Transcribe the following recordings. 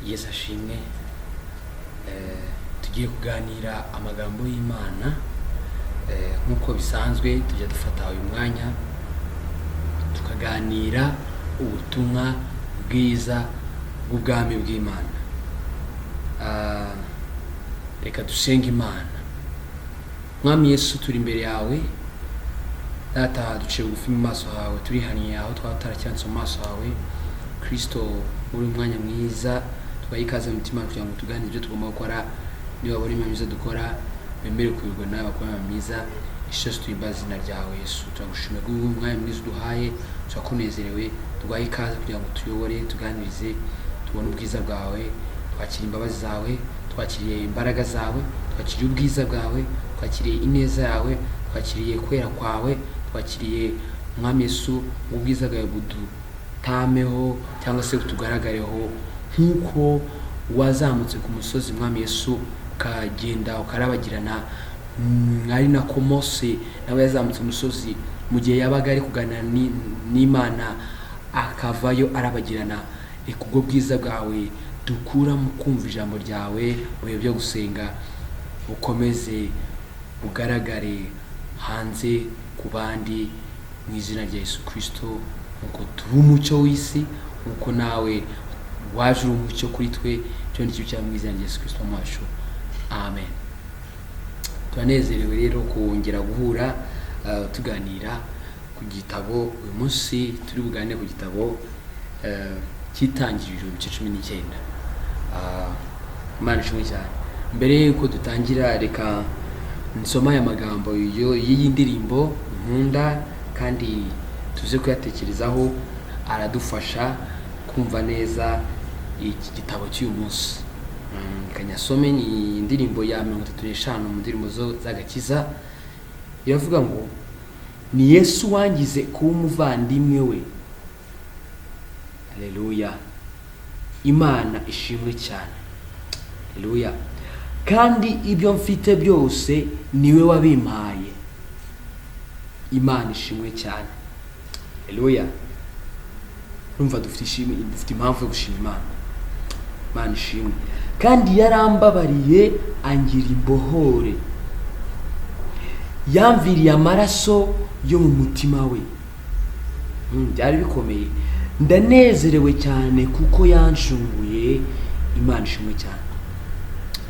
Yesu ashimwe. Tugiye kuganira amagambo y'Imana nk'uko bisanzwe tujya dufata uyu mwanya tukaganira ubutumwa bwiza bw'Ubwami bw'Imana. Reka dusenge Imana. Mwami Yesu, turi imbere yawe, Data, duciye bugufi mu maso hawe, turihaniye aho twatarakirantse mu maso hawe. Kristo, muri umwanya mwiza twaye ikaze mu mutima kugira ngo tuganire ibyo tugomba gukora. Niba bari mwiza dukora bemere kuyirwa nawe bakora mwiza. Isheshe tuyimbaza izina ryawe Yesu. Turagushimira kubwo umwanya mwiza uduhaye, turakunezerewe, twaye ikaze kugira ngo tuyobore, tuganirize, tubone ubwiza bwawe, twakira imbabazi zawe, twakiriye imbaraga zawe, twakiriye ubwiza bwawe, twakiriye ineza yawe, twakiriye kwera kwawe, twakiriye Mwami Yesu ubwiza bwawe budutameho cyangwa se butugaragareho nk'uko wazamutse ku musozi Mwami Yesu ukagenda ukarabagirana. Ari nako Mose nawe yazamutse umusozi mu gihe yabaga ari kuganira n'Imana akavayo arabagirana. Kubwo bwiza bwawe dukura mu kumva ijambo ryawe mu bihe byo gusenga, ukomeze ugaragare hanze ku bandi mu izina rya Yesu Kristo. Nkuko turi umucyo w'isi, nkuko nawe waje uri umucyo kuri twe, cyo nicyo cya mu izina rya Yesu Kristo Wacu. Amen. Turanezerewe rero kongera guhura tuganira ku gitabo. Uyu munsi turi buganire ku gitabo cy'Itangiriro ibice 19. Imana ishimwe cyane. Mbere yuko dutangira, reka nsoma aya magambo y'iyi ndirimbo nkunda kandi tuze kuyatekerezaho, aradufasha kumva neza iki gitabo cy'uyu munsi. Kanyasome ni indirimbo ya 35 mu ndirimbo z'agakiza. Iravuga ngo, ni Yesu wangize kuba umuvandimwe we. Haleluya. Imana ishimwe cyane. Haleluya. Kandi ibyo mfite byose niwe wabimpaye. Imana ishimwe cyane. Haleluya. Urumva dufite impamvu yo gushima Imana. Imana ishimwe. Kandi yarambabariye angira imbohore, yamviriye amaraso yo mu mutima we. Byari bikomeye. Ndanezerewe cyane kuko yanshunguye. Imana ishimwe cyane.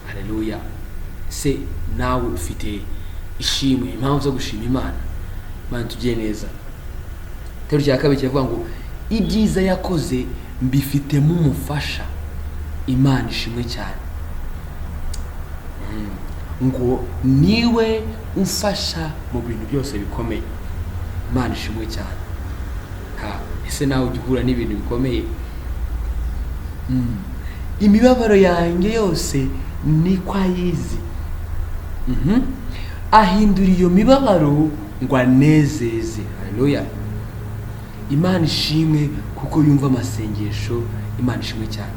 Haleluya. Se nawe ufite ishimwe, impamvu zo gushima Imana? Imana tugiye neza. Tero cya kabiri kivuga ngo, ibyiza yakoze mbifitemo umufasha. Imana ishimwe cyane. Ngo niwe umfasha mu bintu byose bikomeye. Imana ishimwe cyane. Ese nawe ugihura n'ibintu bikomeye? Imibabaro yanjye yose ni kwa yizi. Ahindura iyo mibabaro ngo anezeze. Haleluya. Imana ishimwe kuko yumva amasengesho. Imana ishimwe cyane.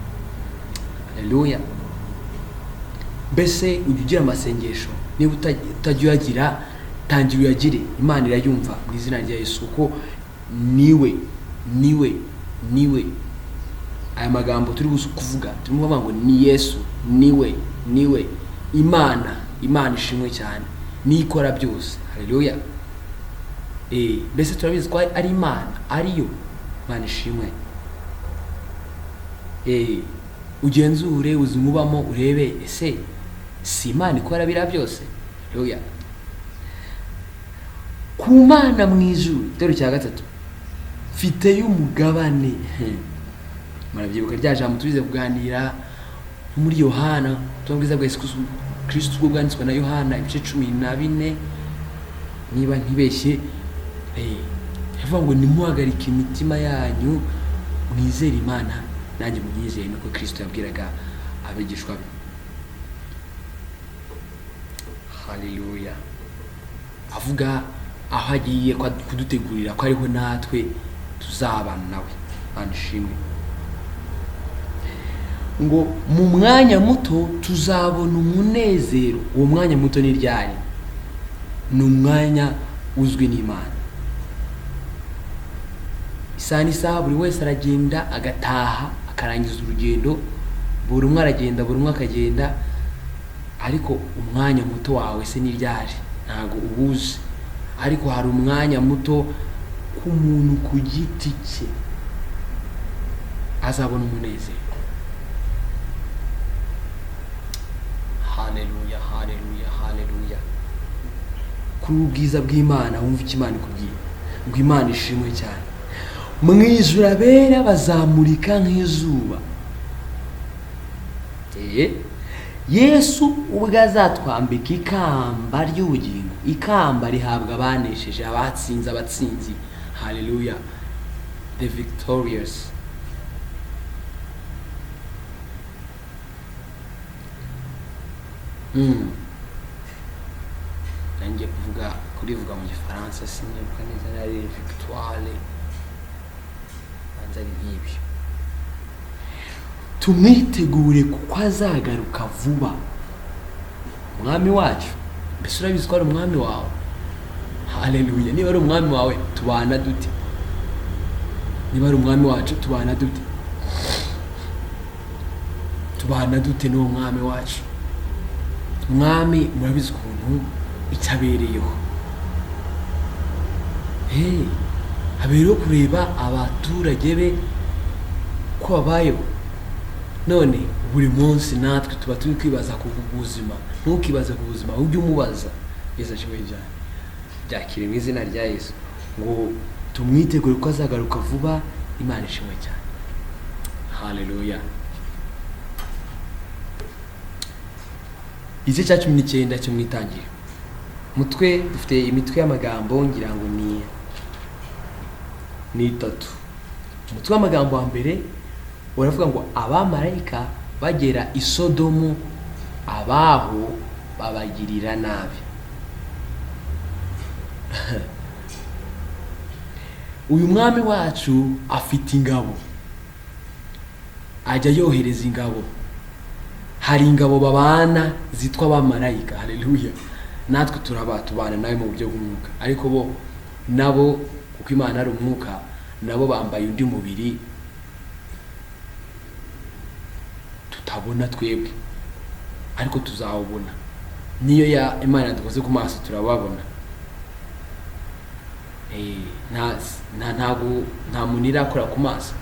Haleluya. Mbese ujya ugira amasengesho, niba utajya uyagira, tangira uyagire. Imana irayumva mu izina rya Yesu, kuko niwe aya magambo turi kuvuga, turimo kuvuga ngo ni Yesu, niwe Imana ishimwe cyane, nikora byose. Haleluya. Mbese turabizi ko ari Imana, ariyo Imana ishimwe. Ugenzure uzimubamo urebe, ese si Imana ikora bira byose? Haleluya. Ku Mana mu ijuru, tero cya gatatu, mfite y'umugabane. Murabyibuka rya jambo tubize kuganira muri Yohana, tubwiza bwa Yesu Kristo ubwo bwanditswe na Yohana ibice 14, niba ntibeshye. Yavuga ngo nimuhagarike imitima yanyu, mwizere Imana, nanjye munyizeye, nuko Kristo yabwiraga abigishwa be. Haleluya. Avuga aho agiye kudutegurira ko ariho natwe tuzabana nawe. Imana ishimwe. Ngo mu mwanya muto tuzabona umunezero. Uwo mwanya muto ni ryari? Ni umwanya uzwi n'Imana. Isaha buri wese aragenda agataha akarangiza urugendo, buri umwe aragenda, buri umwe akagenda, ariko umwanya muto wawe se n'iryari ntago ubuze. Ariko hari umwanya muto ku muntu ku giti cye azabona umunezero. Haleluya, haleluya, haleluya. Kuri ubwiza bw'Imana wumva icyo Imana ikubwiye, ngo Imana ishimwe cyane. Mu ijuru abera bazamurika nk'izuba. Yesu ubwo azatwambika ikamba ry'ubugingo. Ikamba rihabwa abanesheje, abatsinze, abatsinzi. Haleluya, the victorious. Nanjye kurivuga mu gifaransa sinibuka neza, nari victoire banzari nk'ibyo. Tumwitegure kuko azagaruka vuba. Umwami wacu, mbese urabizi ko ari umwami wawe? Haleluya. Niba ari umwami wawe tubana dute? Niba ari umwami wacu tubana dute? Tubana dute n'uwo mwami wacu? Umwami murabizi ukuntu icyabereyeho. Habereyeho kureba abaturage be ko babayeho. None buri munsi natwe tuba turi kwibaza ku buzima. Ntukibaze ku buzima, ujye umubaza. Yesu ashimwe cyane. Byakire mu izina rya Yesu. Ngo tumwitegure ko azagaruka vuba. Imana ishimwe cyane. Haleluya. Igice cya 19 cyo mwitangire. Mutwe dufite imitwe y'amagambo ngira ngo ni 3. Umutwe w'amagambo wa mbere uravuga ngo abamarayika bagera i Sodomu abaho babagirira nabi. Uyu mwami wacu afite ingabo, ajya yohereza ingabo. Hari ingabo babana zitwa abamarayika. Haleluya. Natwe tubana nawe mu buryo bw'umwuka, ariko bo nabo kuko Imana ari umwuka, nabo bambaye undi mubiri tutabona twebwe, ariko tuzawubona. Niyo ya Imana dukoze ku maso turababona. Nta muntu irakora ku maso.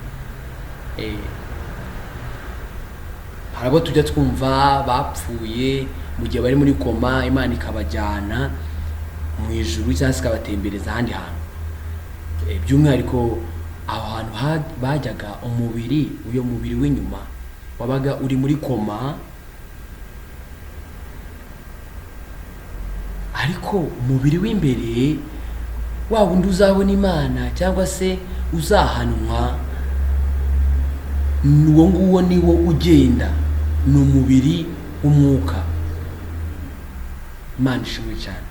Harabo tujya twumva bapfuye mu gihe bari muri koma, Imana ikabajyana mu ijuru cyangwa ikabatembereza ahandi hantu. By'umwihariko aho hantu bajyaga umubiri, uyo mubiri w'inyuma wabaga uri muri koma, ariko umubiri w'imbere wa wundi uzabona Imana cyangwa se uzahanwa, uwo nguwo niwo ugenda, ni umubiri w'umwuka. Imana ishimwe cyane.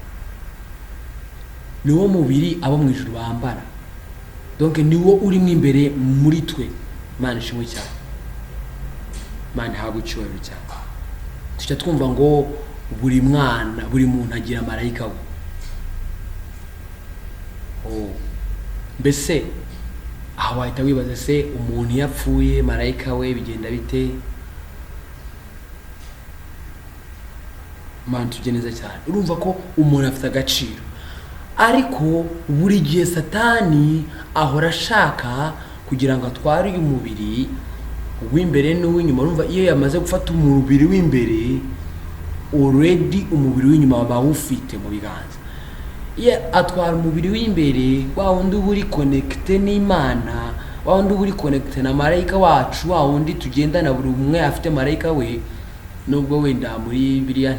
Niwo mubiri abo mu ijuru bambara, donc niwo urimo imbere muri twe. Imana ishimwe cyane. Imana ihabwe icyubahiro cyane. Tujya twumva ngo buri mwana, buri muntu agira marayika we. Mbese aho wahita wibaza se umuntu yapfuye marayika we bigenda bite? Imana tujye neza cyane. Urumva ko umuntu afite agaciro, ariko buri gihe Satani ahora ashaka kugira ngo atware uyu mubiri w'imbere n'uw'inyuma. Urumva iyo yamaze gufata umubiri w'imbere, already umubiri w'inyuma bawufite mu biganza. Iyo atwara umubiri w'imbere, wa wundi uba uri connecte n'Imana, wa wundi uba uri connecte na marayika wacu, wa wundi tugendana, buri umwe afite marayika we. Nubwo wenda muri Bibiliya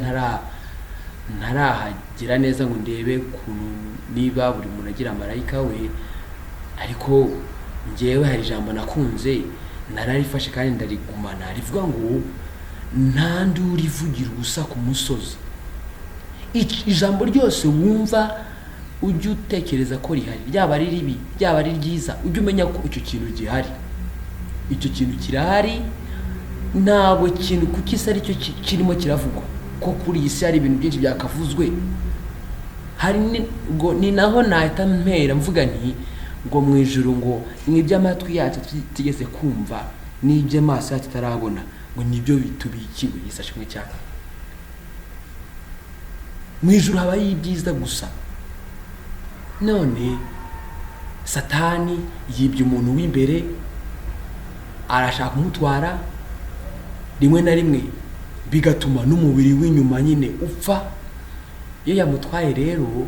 ntarahagira neza ngo ndebe ukuntu niba buri muntu agira marayika we, ariko njyewe hari ijambo nakunze nararifashe kandi ndarigumana, rivuga ngo nta nduru ivugira ubusa ku musozi. Ijambo ryose wumva ujye utekereza ko rihari, ryaba ari ribi ryaba ari ryiza, ujye umenya ko icyo kintu gihari. Icyo kintu kirahari, ntabwo kintu kuki se aricyo kirimo kiravugwa, ko kuri iyi si hari ibintu byinshi byakavuzwe. Hari ngo ni naho nahita mpera mvuga nti ngo mu ijuru ngo n'iby'amatwi yacu tigeze kumva, n'iby'amaso yacu tarabona, ngo nibyo bitubikiwe. Yesu ashimwe cyane. Mu ijuru haba y'ibyiza gusa. None Satani yibye umuntu w'imbere, arashaka kumutwara, rimwe na rimwe bigatuma n'umubiri w'inyuma nyine upfa. Iyo yamutwaye rero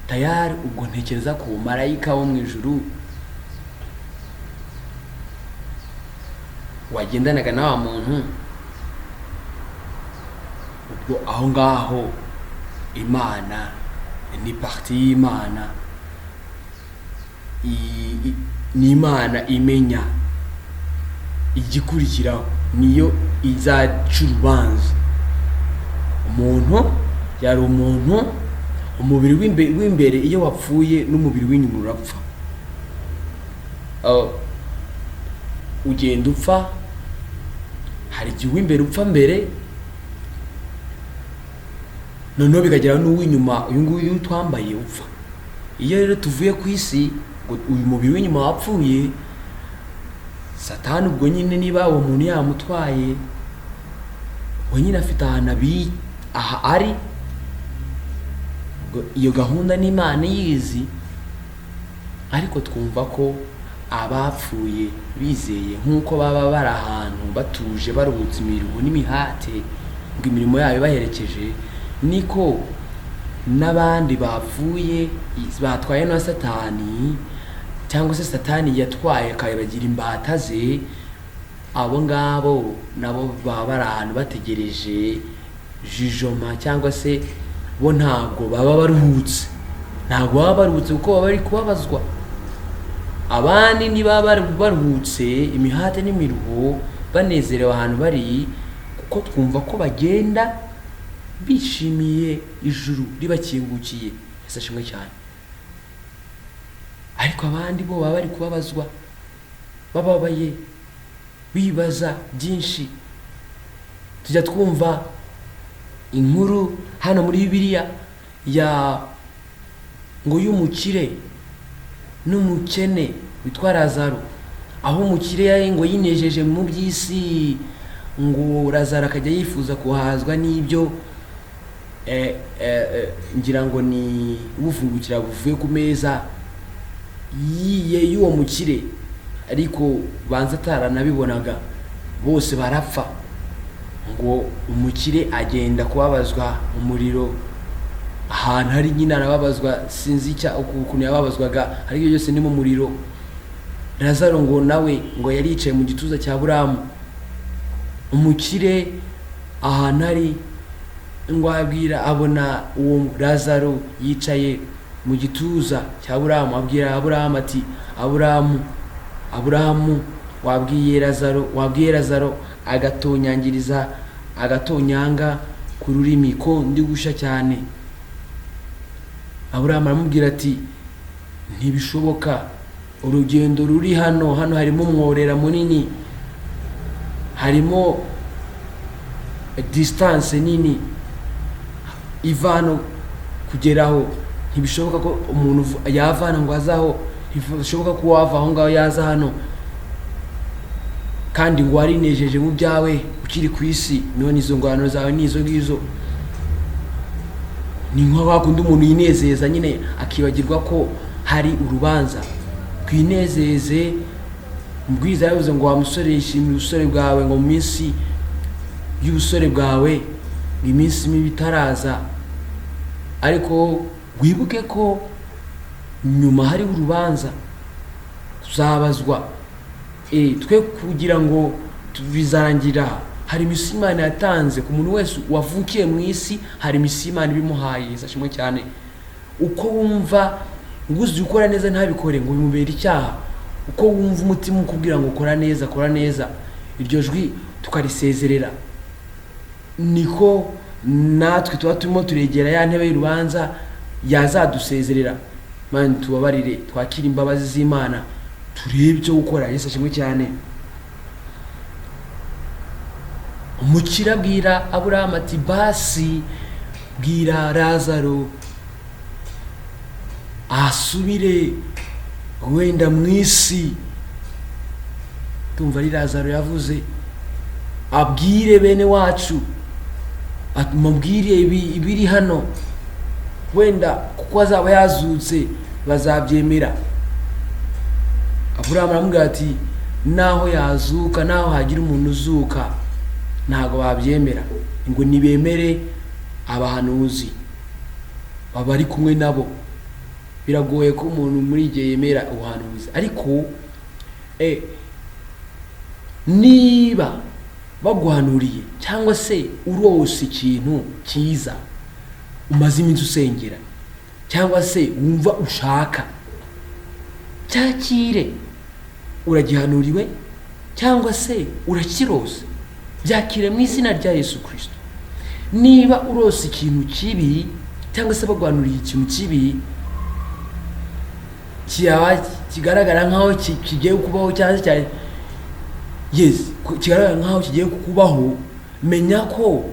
tayari, ubwo ntekereza ko marayika wo mu ijuru wagendanaga na wa muntu, ubwo aho ngaho Imana ni parti y'Imana, ni Imana imenya igikurikiraho, niyo izaca urubanza. Umuntu yari umuntu, umubiri w'imbere iyo wapfuye n'umubiri w'inyuma urapfa. Ugenda upfa, hari igihe uw'imbere upfa mbere, noneho bikagera n'uw'inyuma, uyu nguyu twambaye upfa. Iyo rero tuvuye ku isi ngo uyu mubiri w'inyuma wapfuye, Satani ubwo nyine niba uwo muntu yamutwaye, we nyine afite ahantu aha ari, iyo gahunda n'Imana yizi. Ariko twumva ko abapfuye bizeye, nk'uko baba bari ahantu batuje baruhutse imiruho n'imihate, ngo imirimo yabo baherekeje, niko n'abandi bapfuye batwaye na Satani, cyangwa se Satani yatwaye akabagira imbata ze, abo ngabo nabo baba bari ahantu bategereje jijoma, cyangwa se bo ntabwo baba baruhutse, kuko baba bari kubabazwa. Abandi niba baruhutse imihate n'imiruho, banezerewe ahantu bari, kuko twumva ko bagenda bishimiye ijuru ribakingukiye. Yesu ashimwe cyane. Ariko abandi bo baba bari kubabazwa, bababaye, bibaza byinshi. Tujya twumva inkuru hano muri Bibiliya ngo y'umukire n'umukene witwa Lazaro, aho umukire ngo yinejeje mu by'isi, ngo Lazaro akajya yifuza kuhazwa n'ibyo ngira ngo ni ubufungukira buvuye ku meza y'uwo mukire, ariko banza ataranabibonaga, bose barapfa. Ngo umukire agenda kubabazwa umuriro, ahantu hari nyine arababazwa, sinzi ukuntu yababazwaga, ariko byose ni mu muriro. Lazaro ngo nawe ngo yari yicaye mu gituza cya Buramu. Umukire ahantu ari ngo abona uwo Lazaro yicaye mu gituza cya Buramu, abwira Aburahamu ati, Aburahamu, wabwiye Lazaro agatonyanga ku rurimi ko ndi gusha cyane. Aburahamu aramubwira ati, ntibishoboka, urugendo ruri hano harimo umworera munini, harimo distance nini ivano kugeraho, ntibishoboka ko umuntu yavana ngo azaho, ntibishoboka ko wava aho ngaho yaza hano, kandi ngo warinejeje mu byawe ukiri ku isi, none izo ngwano zawe nizo ngizo. Ni nko wakundi umuntu yinezeza nyine akibagirwa ko hari urubanza. Twinezeze, Bwiza yavuze ngo wa musore yishimira ubusore bwawe, ngo mu minsi y'ubusore bwawe iminsi mibi itaraza, ariko wibuke ko nyuma hari urubanza, tuzabazwa. Twe kugira ngo bizarangira, hari imisi Imana yatanze ku muntu wese wavukiye mu isi, hari imisi Imana ibimuhaye. Yesu ashimwe cyane. Uko wumva nguzi ukora neza ntabikore ngo bimubere icyaha, uko wumva umutima ukubwira ngo kora neza, iryo jwi tukarisezerera, niko natwe tuba turimo turegera ya ntebe y'urubanza yazadusezerera. Mana tubabarire, twakira imbabazi z'Imana, turebe icyo gukora. Yesu ashimwe cyane. Umukire abwira Aburahamu ati, basi bwira Lazaro asubire wenda mu isi. Tumva ari Lazaro yavuze, abwire bene wacu, mubwire ibiri hano, wenda kuko azaba yazutse bazabyemera. Aburahamu aramubwira ati naho yazuka, naho hagira umuntu uzuka, ntago babyemera, ngo nibemere abahanuzi baba ari kumwe nabo. Biragoye ko umuntu muri igihe yemera ubuhanuzi, ariko niba baguhanuriye cyangwa se urose ikintu cyiza umaze iminsi usengera cyangwa se wumva ushaka, cyakire. Uragihanuriwe cyangwa se urakirose, byakire mu izina rya Yesu Kristo. Niba urose ikintu kibi cyangwa se baguhanuriye ikintu kibi kigaragara nkaho kigiye kubaho, cyane cyane kigaragara nkaho kigiye kukubaho, menya ko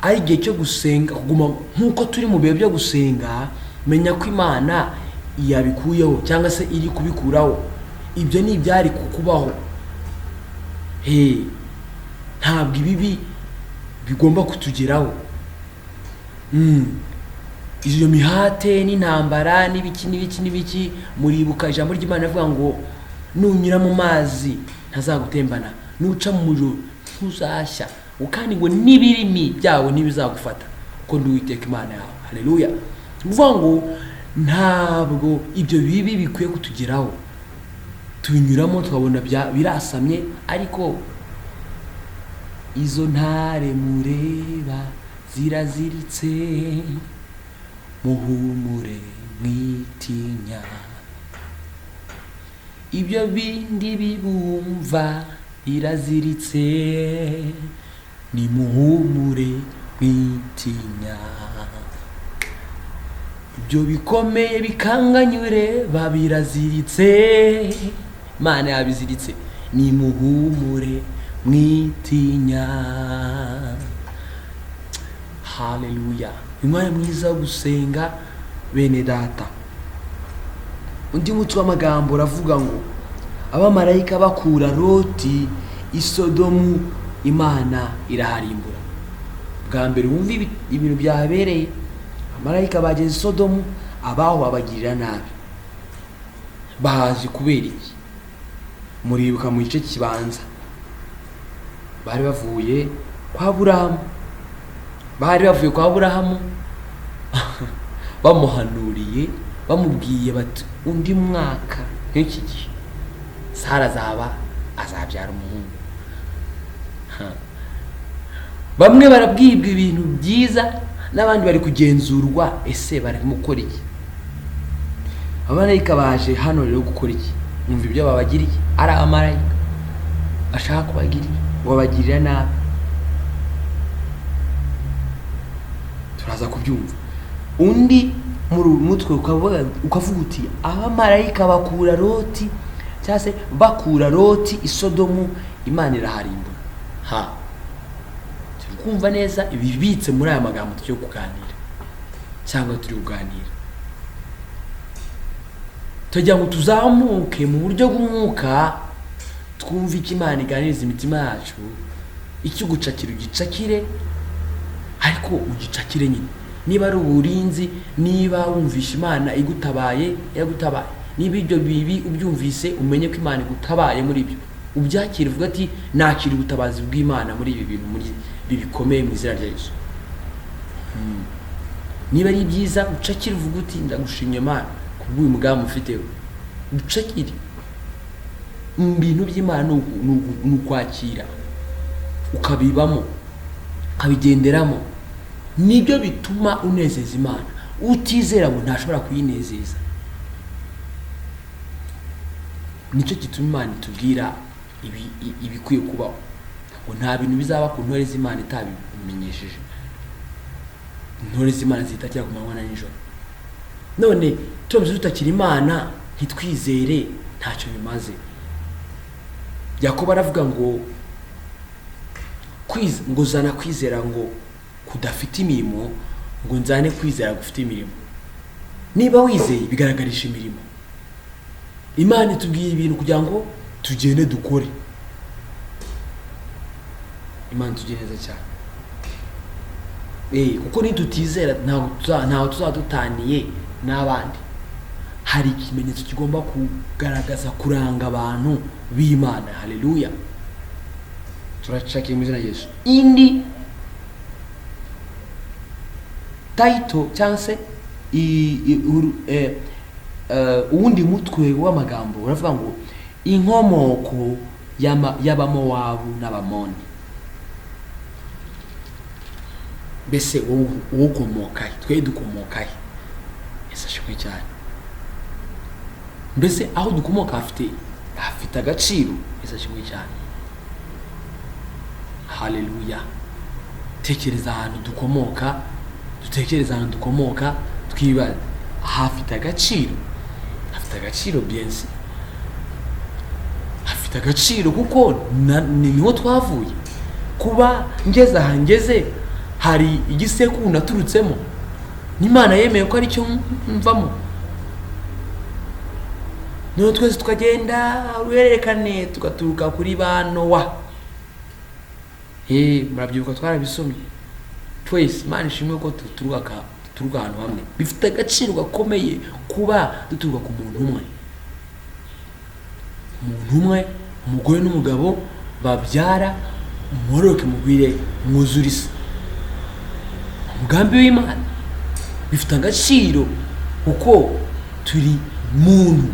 ari igihe cyo gusenga, kuguma nk'uko turi mu bihe byo gusenga. Menya ko Imana yabikuyeho cyangwa se iri kubikuraho. Ibyo ni ibyari kukubaho. Ntabwo ibibi bigomba kutugeraho. Iyo mihate n'intambara n'ibiki, muribuka ijambo ry'Imana rivuga ngo nunyura mu mazi ntazagutembana, nuca mu muriro ntuzashya, kandi ngo n'ibirimi byawe ntibizagufata, kuko ndi Uwiteka Imana yawe. Haleluya. Uvuga ngo ntabwo ibyo bibi bikwiye kutugeraho. Tubinyuramo tukabona birasamye, ariko izo ntare mureba ziraziritse, muhumure mwitinya. Ibyo bindi bibumva biraziritse, nimuhumure mwitinya. Ibyo bikomeye bikanganyure babiraziritse, Imana yabiziritse, nimuhumure mwitinya. Haleluya. Umwanya mwiza wo gusenga bene data. Undi mutwe w'amagambo uravuga ngo abamarayika bakura Loti i Sodomu, Imana iraharimbura. Bwa mbere wumva ibintu byabereye, abamarayika bageze Sodomu, abaho babagirira nabi. Bahaje kubera iki? Muribuka mu gice kibanza, bari bavuye kwa Aburahamu, bamuhanuriye, bamubwiye bati undi mwaka nk'iki gihe Sara azabyara umuhungu. Bamwe barabwibwa ibintu byiza, n'abandi bari kugenzurwa, ese bari gukora iki? Abamarayika baje hano rero gukora iki? Mwumva ibyo babagiriye. Ari abamarayika bashaka kubagirira, babagirira nabi. Turaza kubyumva. Undi muri mutwe ukavuga uti abamarayika bakura Loti, cyangwa se bakura Loti i Sodomu, Imana iraharimbura. Turi kumva neza ibibitse muri aya magambo tujye kuganira, cyangwa turi kuganira. Tujya ngo tuzamuke mu buryo bw'umwuka, twumve icyo Imana iganiriza imitima yacu. Icyo gucakira ugicakire, ariko ugicakire nyine. Niba ari uburinzi, niba wumvisha Imana igutabaye, yagutabaye. Niba ibyo bibi ubyumvise, umenye ko Imana igutabaye muri ibyo. Ubyakire, uvuga ati nakira ubutabazi bw'Imana muri ibi bintu, muri ibi bikomeye mu izina rya Yesu. Niba ari byiza, ucakire, uvuga uti ndagushimye Imana kubw'uyu mugambi ufite. Ucakire. Mu bintu by'Imana ni ukwakira, ukabibamo, ukabigenderamo. Nibyo bituma unezeza Imana. Utizera ngo ntashobora kuyinezeza. Nicyo gituma Imana itubwira ibikwiye kubaho. Ngo nta bintu bizaba ku ntore z'Imana itabimenyesheje. Intore z'Imana zitakira ku manywa na nijoro. None turamutse tutakira Imana, ntitwizere, ntacyo bimaze. Yakobo aravuga ngo zana kwizera ngo kudafite imirimo, ngo nzane kwizera gufite imirimo. Niba wizeye bigaragarisha imirimo. Imana itubwira ibintu kugira ngo tugende dukore. Imana tujye neza cyane. Kuko nitutizera ntaho tuzadutaniye n'abandi. Hari ikimenyetso kigomba kugaragaza kuranga abantu b'Imana. Haleluya. Turashaka mu izina Yesu. Indi title cyangwa se uwundi mutwe w'amagambo uravuga ngo inkomoko y'abamowabu n'abamoni. Mbese ukomokahe? Twe dukomokahe? Yesu ashimwe cyane. Mbese aho dukomoka hafite agaciro. Yesu ashimwe cyane. Haleluya. Tekereza ahantu dukomoka, dutekereza ahantu dukomoka, twibaza hafite agaciro. Hafite agaciro byensi. Hafite agaciro kuko niho twavuye. Kuba ngeze aha ngeze hari igisekuru naturutsemo. N'Imana yemeye ko ari cyo mvamo. None twese tukagenda urerekane tugaturuka kuri Nowa. Murabyibuka twarabisomye. Twese Imana ishimwe ko tuturuka ahantu hamwe. Bifite agaciro gakomeye kuba duturuka ku muntu umwe. Umuntu umwe, umugore n'umugabo babyara, umworoke mugwire mwuzure isi. Umugambi w'Imana bifite agaciro kuko turi muntu.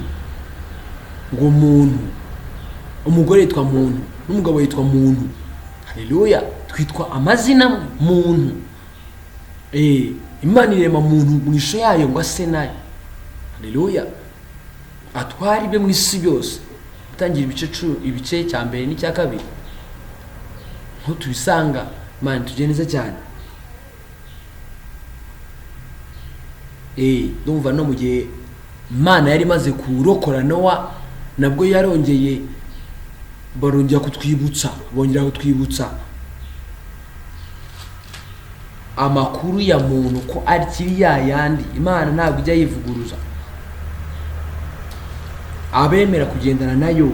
Ngo muntu, umugore yitwa muntu n'umugabo yitwa muntu. Haleluya. Twitwa amazina muntu. Imana irema muntu mu ishusho yayo ngo ase nayo. Haleluya. Atwara ibyo mu isi byose. Utangira ibice cya mbere n'icya kabiri. Nko tubisanga. Imana tujye neza cyane. Ndumva no mu gihe Imana yari maze kurokora Nowa, nabwo yarongeye bongera kutwibutsa amakuru ya muntu ko ari kiri yayandi. Imana ntabwo ijya yivuguruza. Abemera kugendana nayo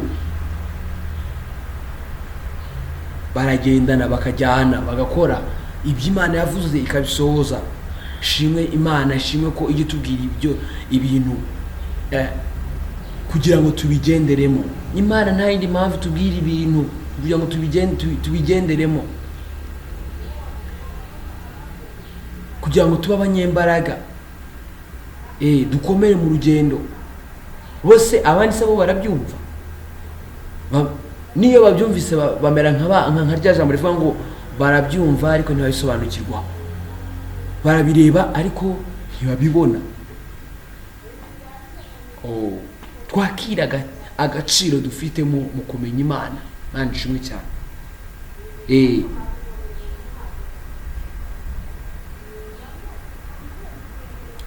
baragendana, bakajyana, bagakora ibyo Imana yavuze ikabisohoza. Shimwe Imana, shimwe ko ijya itubwira ibintu kugira ngo tubigenderemo. Imana nta yindi mpamvu tubwira ibintu kugira ngo tubigenderemo, kugira ngo tube abanyembaraga, dukomere mu rugendo. Bose abandi se bo barabyumva. Niyo babyumvise bamera nka rya jambo rivuga ngo barabyumva ariko ntibabisobanukirwa. Barabireba ariko ntibabibona. Twakiraga agaciro dufite mu kumenya Imana. Imana ishimwe cyane.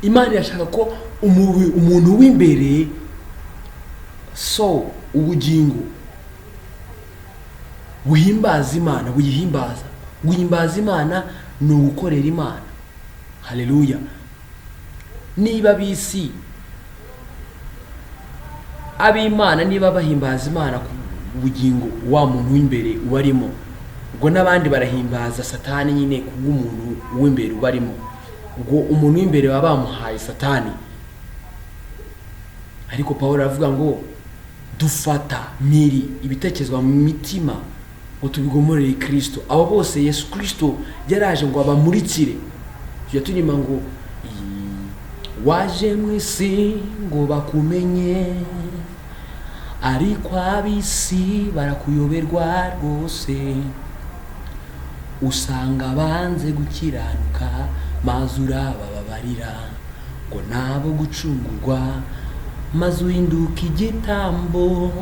Imana irashaka ko umuntu w'imbere, ubugingo buhimbaza Imana, buyihimbaza. Guhimbaza Imana ni ugukorera Imana. Haleluya. Niba bisi ab'Imana niba bahimbaza Imana ku bugingo wa muntu w'imbere ubarimo, ubwo n'abandi barahimbaza Satani nyine kubw'umuntu w'imbere ubarimo. Ubwo umuntu w'imbere baba bamuhaye Satani. Ariko Pawulo aravuga ngo dufata miri ibitekezwa mu mitima ngo tubigomorere Kristo. Abo bose Yesu Kristo yaraje ngo abamurikire. Tujya turima ngo waje mu isi ngo bakumenye, ariko ab'isi barakuyoberwa rwose. Usanga banze gukiranuka maze urabababarira, ngo nabo gucungurwa maze uhinduka igitambo.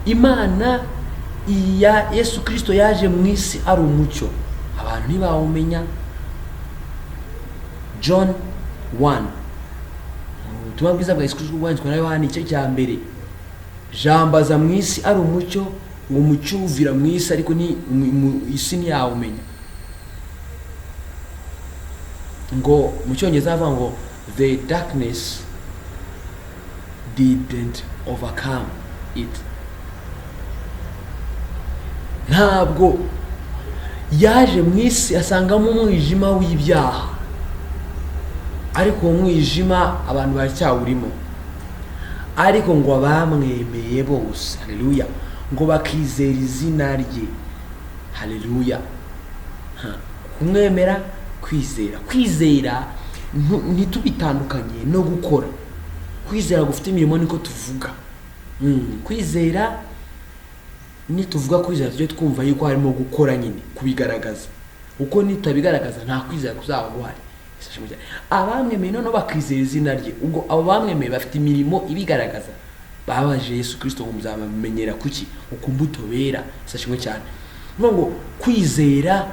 Imana iya Yesu Kristo yaje mu isi ari umucyo, abantu ntibawumenya. John 1, ubutumwa bwiza bwa Yesu Kristo bwanditswe na Yohana igice cya mbere. Jambaza mu isi ari umucyo, ngo umucyo uvira mu isi ariko isi ntiyawumenya. Ngo mu Cyongereza avuga ngo the darkness didn't overcome it. Ntabwo yaje mu isi asangamo umwijima w'ibyaha, ariko uwo mwijima abantu baracyawurimo. Ariko ngo abamwemeye bose, haleluya, ngo bakizera izina rye, haleluya. Kumwemera, kwizera ntitubitandukanye no gukora. Kwizera gufite imirimo niko tuvuga. Kwizera nituvuga kwizera tujye twumva yuko harimo gukora nyine, kubigaragaza. Uko nitabigaragaza nta kwizera kuzaba guhari. Abamwemeye none bakizera izina rye, ubwo abo bamwemeye bafite imirimo ibigaragaza. Babaje Yesu Kristo ngo muzabamenyera kuki? Uko mbuto bera. Ashimwe cyane. Ngo kwizera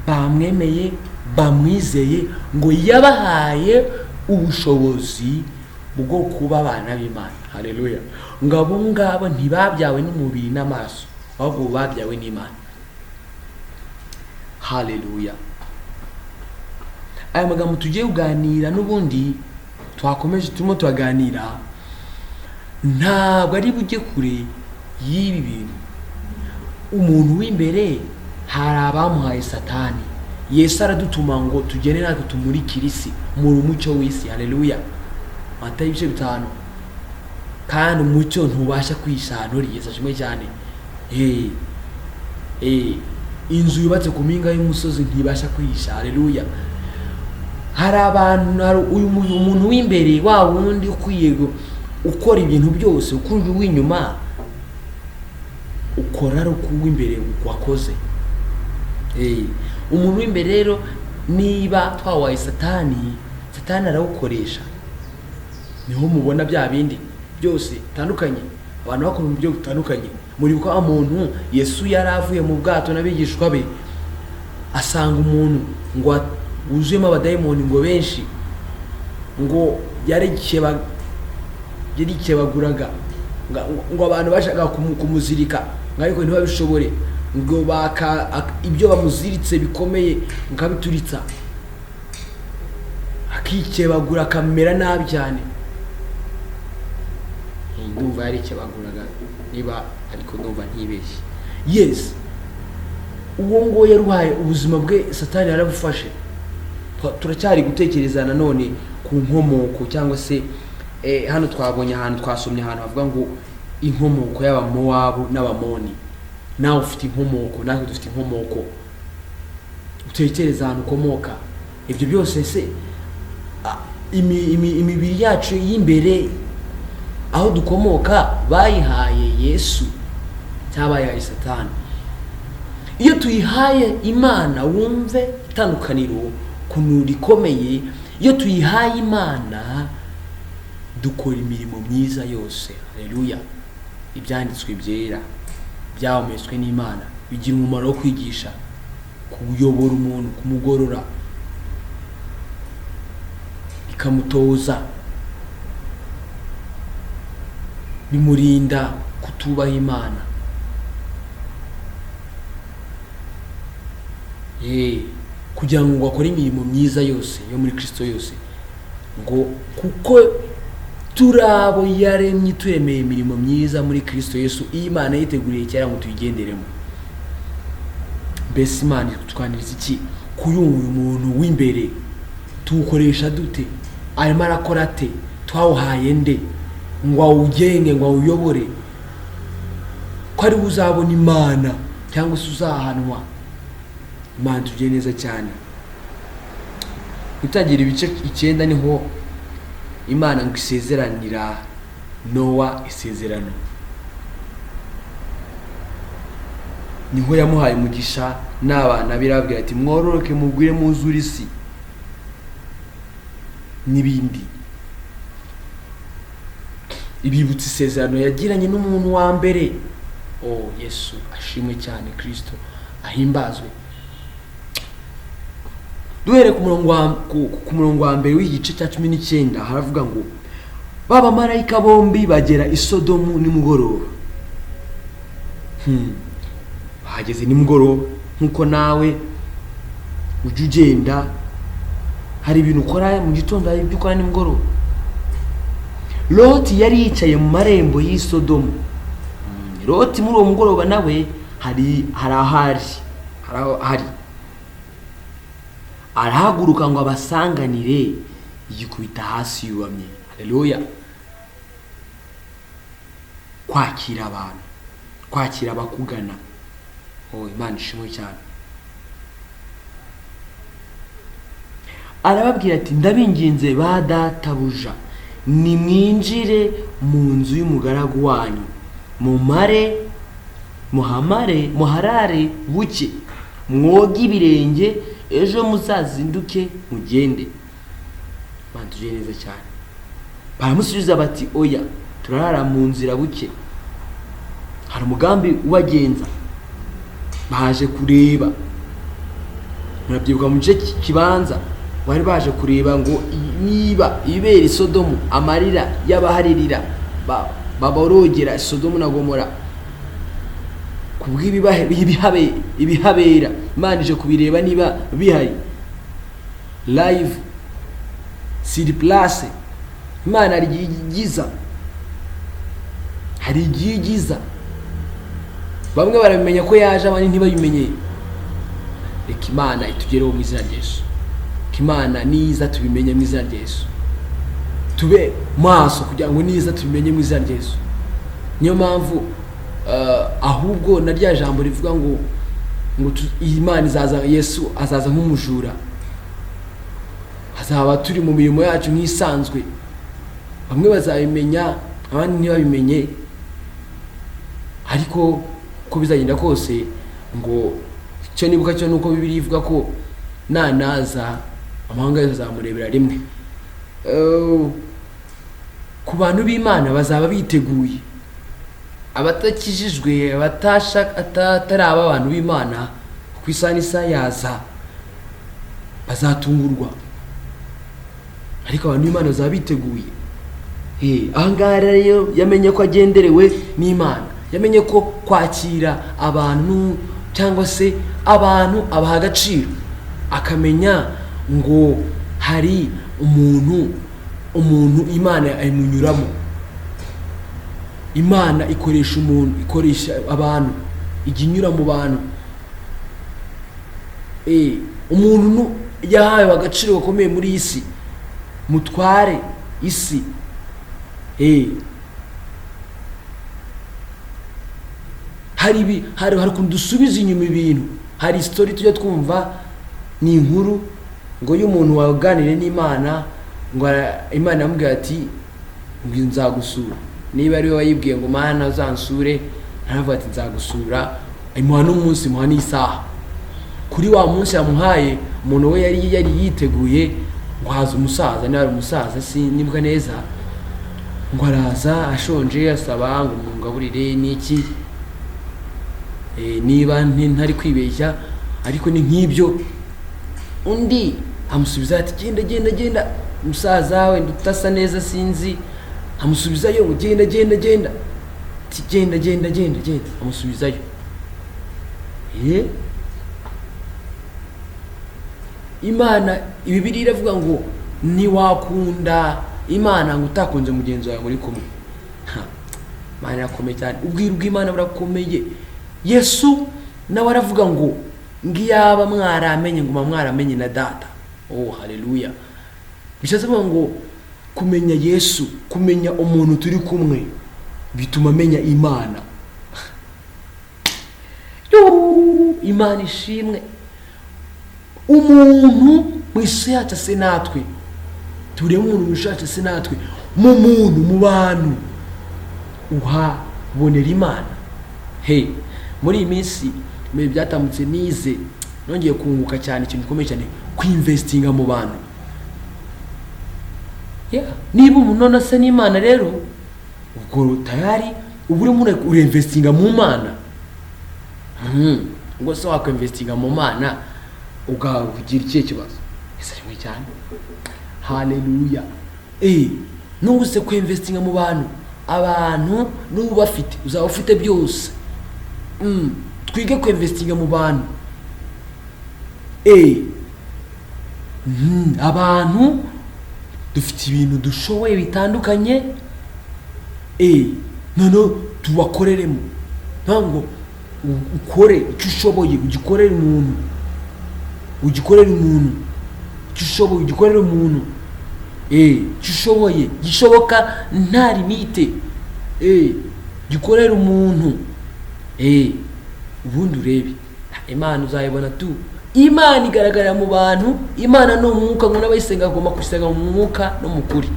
bamwemeye, bamwizeye, ngo yabahaye ubushobozi bwo kuba abana b'Imana. Haleluya. Ngo abo ngabo ntibabyawe n'umubiri n'amaso, ahubwo babyawe n'Imana. Haleluya. Aya magambo tugiye kuganira n'ubundi twakomeje turimo turaganira, ntabwo ari bujye kure y'ibi bintu. Umuntu w'imbere hari abamuhaye Satani. Yesu aradutuma ngo tugene natwe tumurikire isi mu mucyo w'isi. Haleluya. Matayo ibice 5. Kandi umucyo ntubasha kwishanura. Yesu ashimwe cyane. Inzu yubatse ku mpinga y'umusozi ntibasha kwisha. Haleluya. Hari abantu, hari uyu muntu w'imbere wa wundi ukwiye ukora ibintu byose, ukunje uw'inyuma ukora ari uw'imbere wakoze. Umuntu w'imbere rero niba twawaye Satani arawukoresha. Niho mubona bya bindi byose bitandukanye, abantu bakora mu buryo butandukanye. Muri ko umuntu Yesu yaravuye mu bwato n'abigishwa be, asanga umuntu ngo uzuyemo abadayimoni ngo benshi, ngo yarikebaguraga, ngo abantu bashaka kumuzirika, ariko ntibabishobore, ngo ibyo bamuziritse bikomeye ngabituritsa, akikebagura akamera nabi cyane. Ndumva yarikebaguraga niba ariko ndumva ntibeshye. Yes, uwo ngo yarwaye ubuzima bwe Satani yarabufashe. Turacyari gutekereza nanone ku nkomoko, cyangwa se hano twabonye ahantu twasomye ahantu havuga ngo inkomoko y'abamowabu n'abamoni. Nawe ufite inkomoko, natwe dufite inkomoko. Utekereza ahantu ukomoka. Ibyo byose se imibiri yacu y'imbere aho dukomoka bayihaye Yesu cyangwa bayihaye Satani? Iyo tuyihaye Imana, wumve itandukaniro kuntu rikomeye. Iyo tuyihaye Imana dukora imirimo myiza yose. Haleluya. Ibyanditswe byera byahumetswe n'Imana bigira umumaro wo kwigisha, kuyobora umuntu, kumugorora, bikamutoza, bimurinda kutubaha Imana. Kugira ngo akore imirimo myiza yose yo muri Kristo yose, ngo kuko turabo yaremye turemeye imirimo myiza muri Kristo Yesu, Imana yiteguriye cyera ngo tuyigenderemo. Mbese Imana itwaniriza iki? Kuyunga umuntu w'imbere tuwukoresha dute? Arimo arakora ate? Twawuhaye nde ngo awugenge, ngo awuyobore? Ko ari uzabona Imana cyangwa se uzahanwa? Imana tujye neza cyane. Gutangira ibice 9 niho Imana ngo isezeranira Nowa isezerano. Niho yamuhaye umugisha n'abana birabwira ati mwororoke mugwire muzura isi n'ibindi. Ibibutse isezerano yagiranye n'umuntu wa mbere. Yesu ashimwe cyane, Kristo ahimbazwe. Duhere ku murongo wa mbere w'igice cya 19 haravuga ngo baba marayika bombi bagera i Sodomu nimugoroba. Bahageze nimugoroba, nkuko nawe ujye ugenda hari ibintu ukora mu gitondo, hari ibyo ukora nimugoroba. Loti yari yicaye mu marembo y'i Sodomu. Loti muri uwo mugoroba nawe hari hari arahaguruka ngo abasanganire, yikubita hasi yubamye. Haleluya. Kwakira abantu, kwakira abakugana. Imana ishimwe cyane. Arababwira ati ndabinginze ba databuja, nimwinjire mu nzu y'umugaragu wanyu, muharare buke, mwoge ibirenge, ejo muzazinduke mugende. Imana tujye neza cyane. Baramusubiza bati oya, turarara mu nzira buke, hari umugambi ubagenza. Baje kureba, murabyibuka mu gice kibanza bari baje kureba ngo niba ibera Sodomu amarira y'abaharirira baborogera Sodomu na Gomora kubw'ibihabera. Imana ije kubireba niba bihari live sur place. Imana hari igiyigiza. Bamwe barabimenya ko yaje, abandi ntibabimenye. Reka Imana itugereho mu izina rya Yesu. Imana niza tubimenye mu izina rya Yesu. Tube maso kugira ngo niza tubimenye mu izina rya Yesu. Niyo mpamvu ahubwo na rya jambo rivuga ngo Imana izaza, Yesu azaza nk'umujura. Hazaba turi mu mirimo yacu nk'isanzwe. Bamwe bazabimenya, abandi ntibabimenye. Ariko ko bizagenda kose, ngo icyo nibuka cyo nuko Bibiliya ivuga ko nanaza amahanga yose azamurebera rimwe. Ku bantu b'Imana bazaba biteguye. Abatakijijwe, abataraba abantu b'Imana, ku isa yaza bazatungurwa. Ariko abantu b'Imana bazaba biteguye. Ahangaha rero yamenye ko agenderewe n'Imana. Yamenye ko kwakira abantu cyangwa se abantu abaha agaciro. Akamenya ngo hari umuntu Imana ayimunyuramo. Imana ikoresha umuntu, ikoresha abantu, iginyura mu bantu. Umuntu yahawe agaciro gakomeye muri iyi si, mutware isi. Hari ukuntu dusubiza inyuma ibintu. Hari story tujya twumva, ni inkuru ngo y'umuntu waganire n'Imana, ngo Imana yamubwira ati nzagusura. Niba ari we wayibwiye ngo Mana uzansure, naravuga ati nzagusura, imuha n'umunsi, imuha n'isaha. Kuri wa munsi yamuhaye, umuntu we yari yiteguye ngo haza umusaza. Niba ari umusaza sinibwa neza, ngo araza ashonje asaba ngo mungaburire n'iki. Niba ntari kwibeshya, ariko ni nk'ibyo. Undi amusubiza ati genda umusaza we ndutasa neza sinzi. Amusubizayo ngo genda ati genda amusubizayo. Imana, Bibiliya iravuga ngo ntiwakunda Imana ngo utakunze mugenzi wawe muri kumwe. Imana irakomeye cyane. Ubwiru bw'Imana burakomeye. Yesu nawe aravuga ngo ngiyaba mwaramenye ngo mwaramenye na data. Haleluya. Bishatse kuvuga ngo kumenya Yesu, kumenya umuntu turi kumwe, bituma amenya Imana. Imana ishimwe. Umuntu wese yacu se natwe, tureba umuntu ushatse se natwe, mu muntu, mu bantu uhabonera Imana. Muri iyi minsi byatambutse nize, nongeye kunguka cyane ikintu gikomeye cyane, kwinvestinga mu bantu. Niba umuntu none asa n'Imana rero, ubwo tayari ubu urimo urinvestinga mu Mana. Ngo se wakwinvestinga mu Mana ugagira ikihe kibazo? Ese rimwe cyane. Haleluya. Nunguse kwinvestinga mu bantu, abantu n'ubu bafite uzaba ufite byose. Twige kwinvestinga mu bantu. Abantu dufite ibintu dushoboye bitandukanye, none tubakoreremo. Ntango ukore icyo ushoboye, ugikorere umuntu, icyo ushoboye ugikorere umuntu, icyo ushoboye gishoboka nta limite, gikorere umuntu, ubundi urebe Imana uzayibona tu. Imana igaragarira mu bantu. Imana ni umwuka, ngo n'abayisenga bagomba kuyisenga mu mwuka no mu kuri,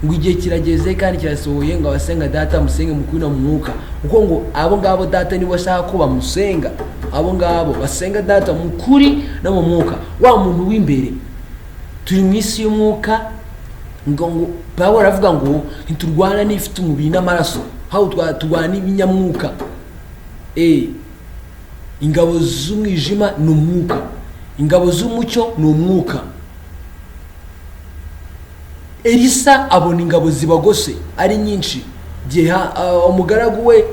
ngo igihe kirageze kandi kirasohoye ngo abasenga data musenge mu kuri no mu mwuka, kuko ngo abo ngabo data nibo ashaka ko bamusenga, abo ngabo basenga data mu kuri no mu mwuka. Wa muntu w'imbere, turi mu isi y'umwuka, ngo Pawulo aravuga ngo ntiturwana n'ifite umubiri n'amaraso, aho turwana n'ibinyamwuka. Ingabo z'umwijima ni umwuka, ingabo z'umucyo ni umwuka. Elisa abona ingabo zibagose ari nyinshi, gihe umugaragu we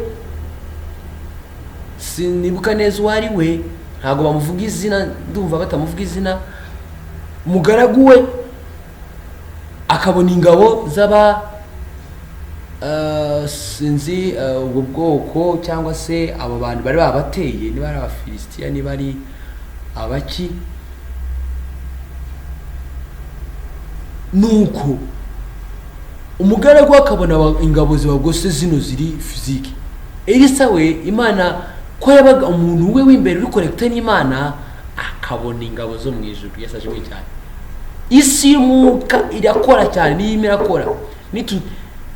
sinibuka neza uwo ari we, ntabwo bamuvuga izina, ndumva batamuvuga izina. Umugaragu we akabona ingabo z'aba sinzi ubwo bwoko cyangwa se abo bantu bari babateye, niba ari abafilisitiya niba ari abaki. Nuko umugaragu akabona ingabo zibagose zino ziri fiziki. Elisa we, Imana ko yabaga umuntu we w'imbere uri connected n'Imana, akabona ingabo zo mu ijuru. Yesu ashimwe cyane. Isi y'umwuka irakora cyane, niyo irakora.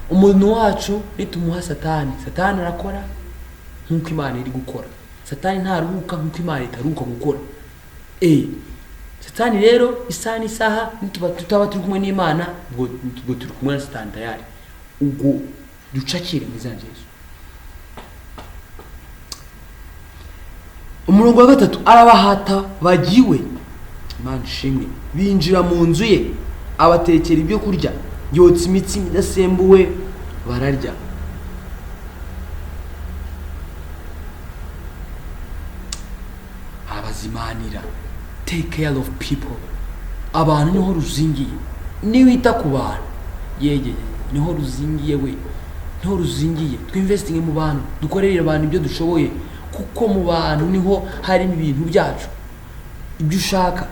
Umuntu wacu nitumuha satani arakora nk'uko Imana iri gukora. Satani ntaruhuka nk'uko Imana itaruhuka gukora. Satani rero isaha n'isaha tutaba turi kumwe n'Imana, ubwo turi kumwe na Satani tayari, ubwo ducakire mu izina rya Yesu. Umurongo wa 3, arabahata bagiwe, Imana ishimwe, binjira mu nzu ye, abatekera ibyo kurya, yotsa imitsima idasembuwe bararya. Abazimanira, take care of people. Abantu niho ruzingiye, niwita ku bantu niho ruzingiye we, niho ruzingiye. Twinvesting mu bantu, dukorere abantu ibyo dushoboye, kuko mu bantu niho hari ibintu byacu, ibyo ushaka.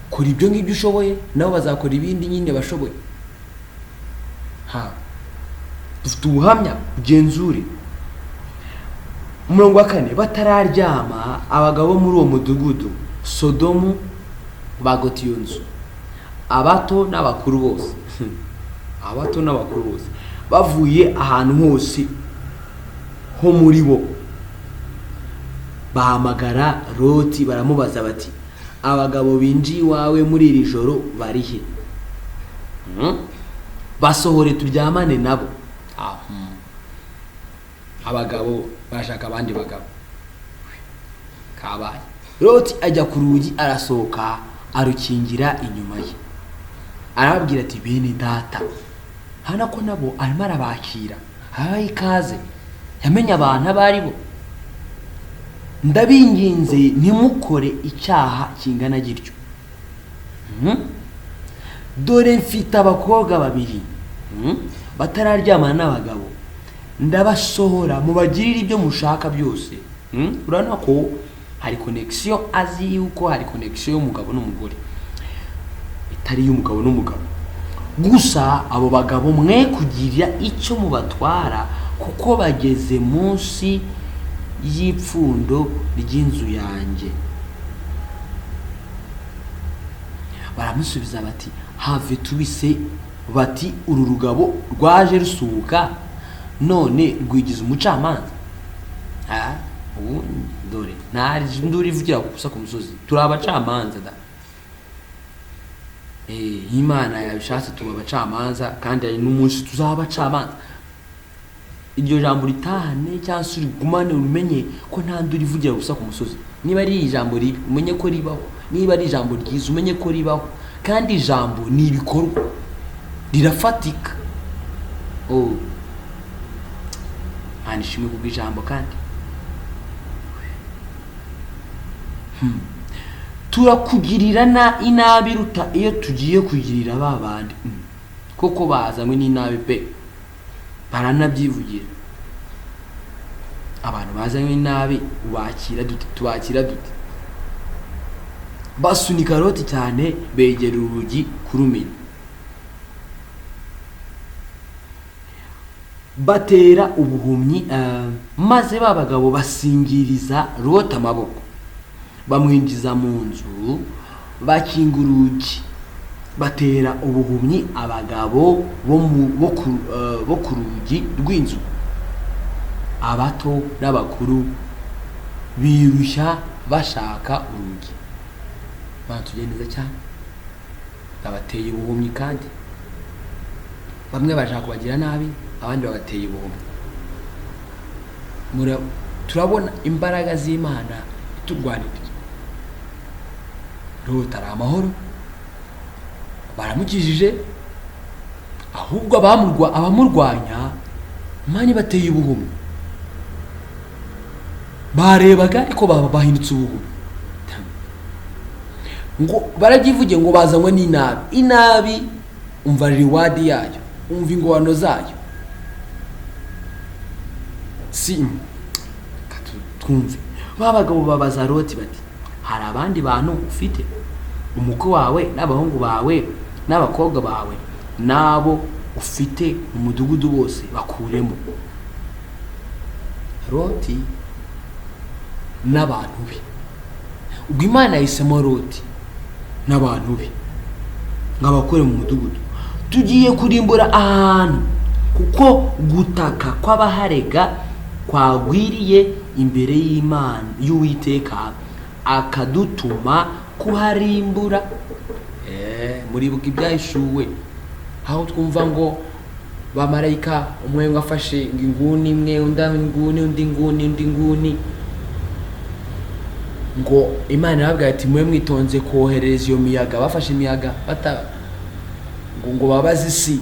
Kora ibyo ngibyo ushoboye, nabo bazakora ibindi nyine bashoboye. Dufite ubuhamya, ugenzure. Umurongo wa 4, batararyama abagabo muri uwo mudugudu Sodomu bagota iyo nzu, abato n'abakuru bose abato n'abakuru bose bavuye ahantu hose ho muri bo, bahamagara Loti baramubaza bati, abagabo binjiye iwawe muri iri joro barihe? Basohore turyamane nabo. Abagabo bashaka abandi bagabo kabaye. Loti ajya ku rugi, arasohoka arukingira inyuma ye, arababwira ati, Benedata. Hana ko nabo arimo arabakira, abaye ikaze, yamenye abantu abari bo. Ndabinginze ntimukore icyaha kingana gityo. Dore mfite abakobwa 2 batararyamana n'abagabo, ndabasohora mubagirire ibyo mushaka byose. Urabona ko hari connection, azi yuko hari connection y'umugabo n'umugore, itari y'umugabo n'umugabo gusa. Abo bagabo mwe kugira icyo mubatwara, kuko bageze munsi y'ipfundo ry'inzu yanjye. Baramusubiza bati, have tubise. Bati, uru rugabo rwaje rusuka, none rwigize umucamanza. Ubu dore ntari nduri vugira kusa ku musozi, turi abacamanza da. Imana yabishatse tuba abacamanza, kandi ari n'umunsi tuzaba abacamanza. Iryo jambo ritahane cyangwa se urigumane, umenye ko nta nduri vugira gusa ku musozi. Niba ari ijambo ribi, umenye ko ribaho. Niba ari ijambo ryiza, umenye ko ribaho. Kandi ijambo ni ibikorwa, rirafatika. Ashimwe kubw'ijambo kandi. Turakugirira inabi ruta iyo tugiye kugirira babandi. Koko bazanywe n'inabi pe, baranabyivugira. abantu bazanywe nabi tubakira dute? Basunika Loti cyane, begera urugi kurumena, batera ubuhumyi, maze ba bagabo basingiriza Loti amaboko, bamwinjiza mu nzu, bakinga urugi, batera ubuhumyi abagabo bo ku rugi rw'inzu, abato n'abakuru birushya bashaka urugi. Batugeneza cyane, babateye ubuhumyi, kandi bamwe bashaka kubagira nabi, abandi bagateye ubuhumyi. Turabona imbaraga z'Imana iturwanira. Loti ari amahoro, baramukijije, ahubwo abamurwanya Imana bateye ubuhumyi. Barebaga ariko bahindutse ubuhumyi. Ngo barabyivuge ngo bazanywe inabi, umva reward yayo, umva ingwano zayo. Twumve, babagabo babaza Loti bati, hari abandi bantu ufite, umukwe wawe n'abahungu bawe n'abakobwa bawe nabo ufite mu mudugudu bose bakuremo. Loti n'abantu be, ubwo Imana yahisemo Loti n'abantu be nk'abakore mu mudugudu, tugiye kurimbura ahantu, kuko gutaka kw'abaharega kwagwiriye imbere y'Imana y'Uwiteka, akadutuma kuharimbura. Muribuka ibyahishuwe, aho twumva ngo bamarayika umwe ngo afashe inguni imwe, undi nguni, ngo Imana irababwira ati mwe mwitonze kohereza iyo miyaga. Bafashe imiyaga ngo babaze isi,